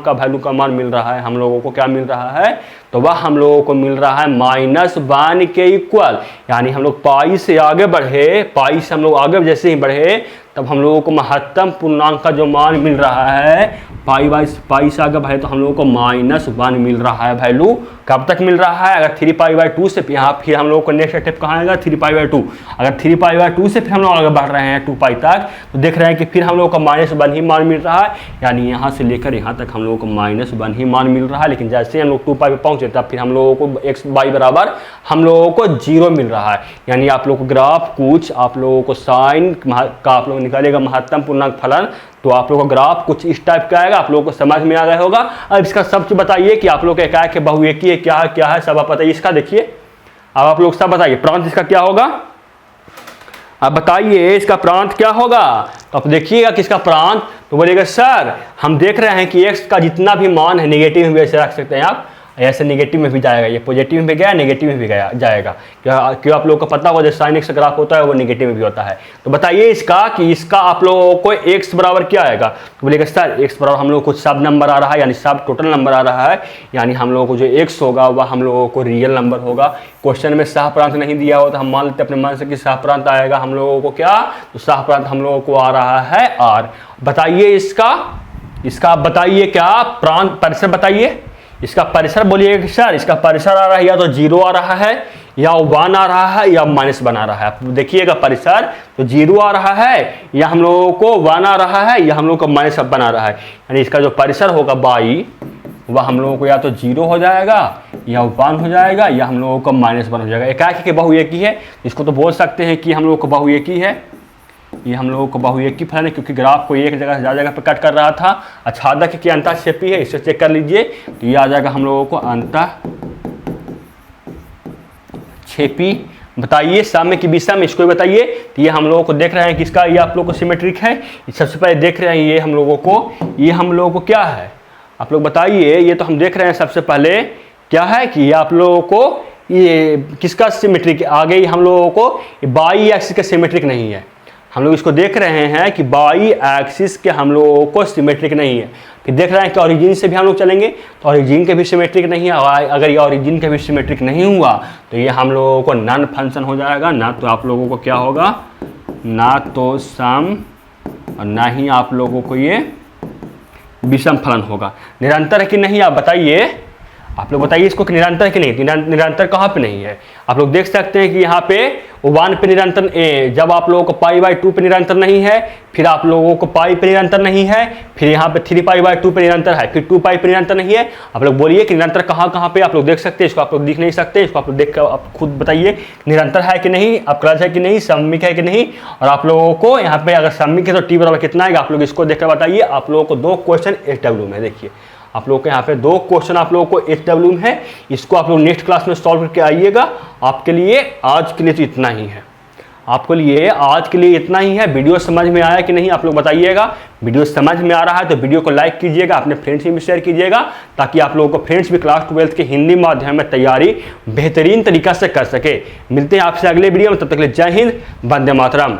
का वैल्यू का मान मिल रहा है, हम लोगों को क्या मिल रहा है, तो वह हम लोगों को मिल रहा है -1 के इक्वल, यानी हम लोग पाई से आगे बढ़े, पाई से हम लोग आगे जैसे ही बढ़े तब हम लोगों को महत्तम पूर्णांक का जो मान मिल रहा है पाई से आगे बढ़े तो हम लोगों को -1 मिल रहा है वैल्यू। कब तक मिल रहा है, अगर 3π/2 से यहाँ फिर हम लोगों को नेक्स्ट स्टेप कहाँ आएगा 3π/2, अगर 3π/2 से फिर हम लोग आगे बढ़ रहे हैं 2π तक तो देख रहे हैं कि फिर हम लोगों को -1 ही मान मिल रहा है, यानी यहाँ से लेकर यहाँ तक हम लोगों को -1 ही मान मिल रहा है। लेकिन जैसे हम लोग 2π पे पहुँचे तब फिर हम लोगों को x y बराबर हम लोगों को 0 मिल रहा है, यानी आप लोग को ग्राफ कुछ आप लोगों को साइन का आप लोग निकालेगा महत्तम पूर्णांक फलन, तो आप लोगों का ग्राफ कुछ इस टाइप का आएगा, आप लोगों को समझ में आ गया होगा। अब इसका सब बताइए कि आप लोग का एकाएक के बहुएकी है क्या है सब आप बताइए। इसका देखिए अब आप लोग सब बताइए प्रांत इसका क्या होगा, अब बताइए इसका प्रांत क्या होगा। तो आप देखिएगा किसका प्रांत, तो बोलेगा सर हम देख रहे हैं कि x का जितना भी मान है नेगेटिव में भी ऐसे रख सकते हैं आप, ऐसे नेगेटिव में भी जाएगा, ये पॉजिटिव में भी गया नेगेटिव में भी गया जाएगा, क्यों आप लोगों को पता होगा जो साइन एक्स ग्राफ होता है वो नेगेटिव में भी होता है। तो बताइए इसका कि इसका आप लोगों को x बराबर क्या आएगा, तो बोलेगा सर x बराबर हम लोग को सब नंबर आ रहा है, यानी सब टोटल नंबर आ रहा है, यानी हम लोगों को जो x होगा वह हम लोगों को रियल नंबर होगा। क्वेश्चन में सहप्रांत नहीं दिया हो तो हम मान लेते अपने मन से कि सहप्रांत आएगा हम लोगों को क्या, तो सहप्रांत हम लोगों को आ रहा है r। बताइए इसका आप बताइए क्या प्रांत पर से बताइए, इसका परिसर बोलिएगा कि सर इसका परिसर आ रहा है या तो 0 आ रहा है या 1 आ रहा है या -1 आ रहा है। आप देखिएगा परिसर तो 0 आ रहा है या हम लोगों को 1 आ रहा है या हम लोगों को -1 आ रहा है। यानी इसका जो परिसर होगा बाई वह हम लोगों को या तो 0 हो जाएगा या 1 हो जाएगा या हम लोगों को -1 हो जाएगा। एकाकी के बहु एक ही है, इसको तो बोल सकते हैं कि हम लोगों को बहु एक ही है, ये हम लोगों को बहु एक ही फलन है क्योंकि ग्राफ को एक जगह से ज़्यादा जगह पर कट कर रहा था। आच्छादक की अंतःक्षेपी है, इससे चेक कर लीजिए तो ये आ जाएगा हम लोगों को अंतःक्षेपी। बताइए साम्य की विषम में इसको बताइए। तो ये हम लोगों को देख रहे हैं कि इसका ये आप लोग को सिमेट्रिक है। सबसे पहले देख रहे हैं ये हम लोगों को क्या है, आप लोग बताइए। ये तो हम देख रहे हैं सबसे पहले क्या है कि ये आप लोगों को ये किसका सिमेट्रिक, आगे हम लोगों को बाई एक्सिस का सिमेट्रिक नहीं है। हम लोग इसको देख रहे हैं कि बाई एक्सिस के हम लोगों को सिमेट्रिक नहीं है। फिर देख रहे हैं कि ओरिजिन से भी हम लोग चलेंगे तो ओरिजिन के भी सिमेट्रिक नहीं है। अगर ये ओरिजिन के भी सिमेट्रिक नहीं हुआ तो ये हम लोगों को नॉन फंक्शन हो जाएगा। ना तो आप लोगों को क्या होगा, ना तो सम और ना ही आप लोगों को ये विषम फलन होगा। निरंतर है कि नहीं आप बताइए, आप लोग बताइए इसको कि निरंतर है कि नहीं। निरंतर कहाँ पे नहीं है, आप लोग देख सकते हैं कि यहाँ पे 1 पे निरंतर जब आप लोगों को π/2 पे निरंतर नहीं है, फिर आप लोगों को पाई पे निरंतर नहीं है, फिर यहाँ पे 3π/2 पे निरंतर है, फिर 2π पे निरंतर नहीं है। आप लोग बोलिए कि निरंतर कहाँ कहाँ पे आप लोग देख सकते हैं। इसको आप लोग दिख नहीं सकते, इसको आप लोग देख कर आप खुद बताइए निरंतर है कि नहीं, अवकलज है कि नहीं, सममिक है कि नहीं। और आप लोगों को यहाँ पे अगर सममिक है तो टी बराबर कितना आएगा, आप लोग इसको देख कर बताइए। आप लोगों को 2 क्वेश्चन SW में देखिए, आप लोगों के यहाँ पे 2 क्वेश्चन आप लोगों को SW में है। इसको आप लोग नेक्स्ट क्लास में सॉल्व करके आइएगा। आपके लिए आज के लिए तो इतना ही है, आपके लिए आज के लिए इतना ही है। वीडियो समझ में आया कि नहीं आप लोग बताइएगा। वीडियो समझ में आ रहा है तो वीडियो को लाइक कीजिएगा, अपने फ्रेंड्स में भी शेयर कीजिएगा ताकि आप लोगों को फ्रेंड्स भी क्लास 12 के हिंदी माध्यम में तैयारी बेहतरीन तरीका से कर सके। मिलते हैं आपसे अगले वीडियो में, तब तक के लिए जय हिंद, वंदे मातरम।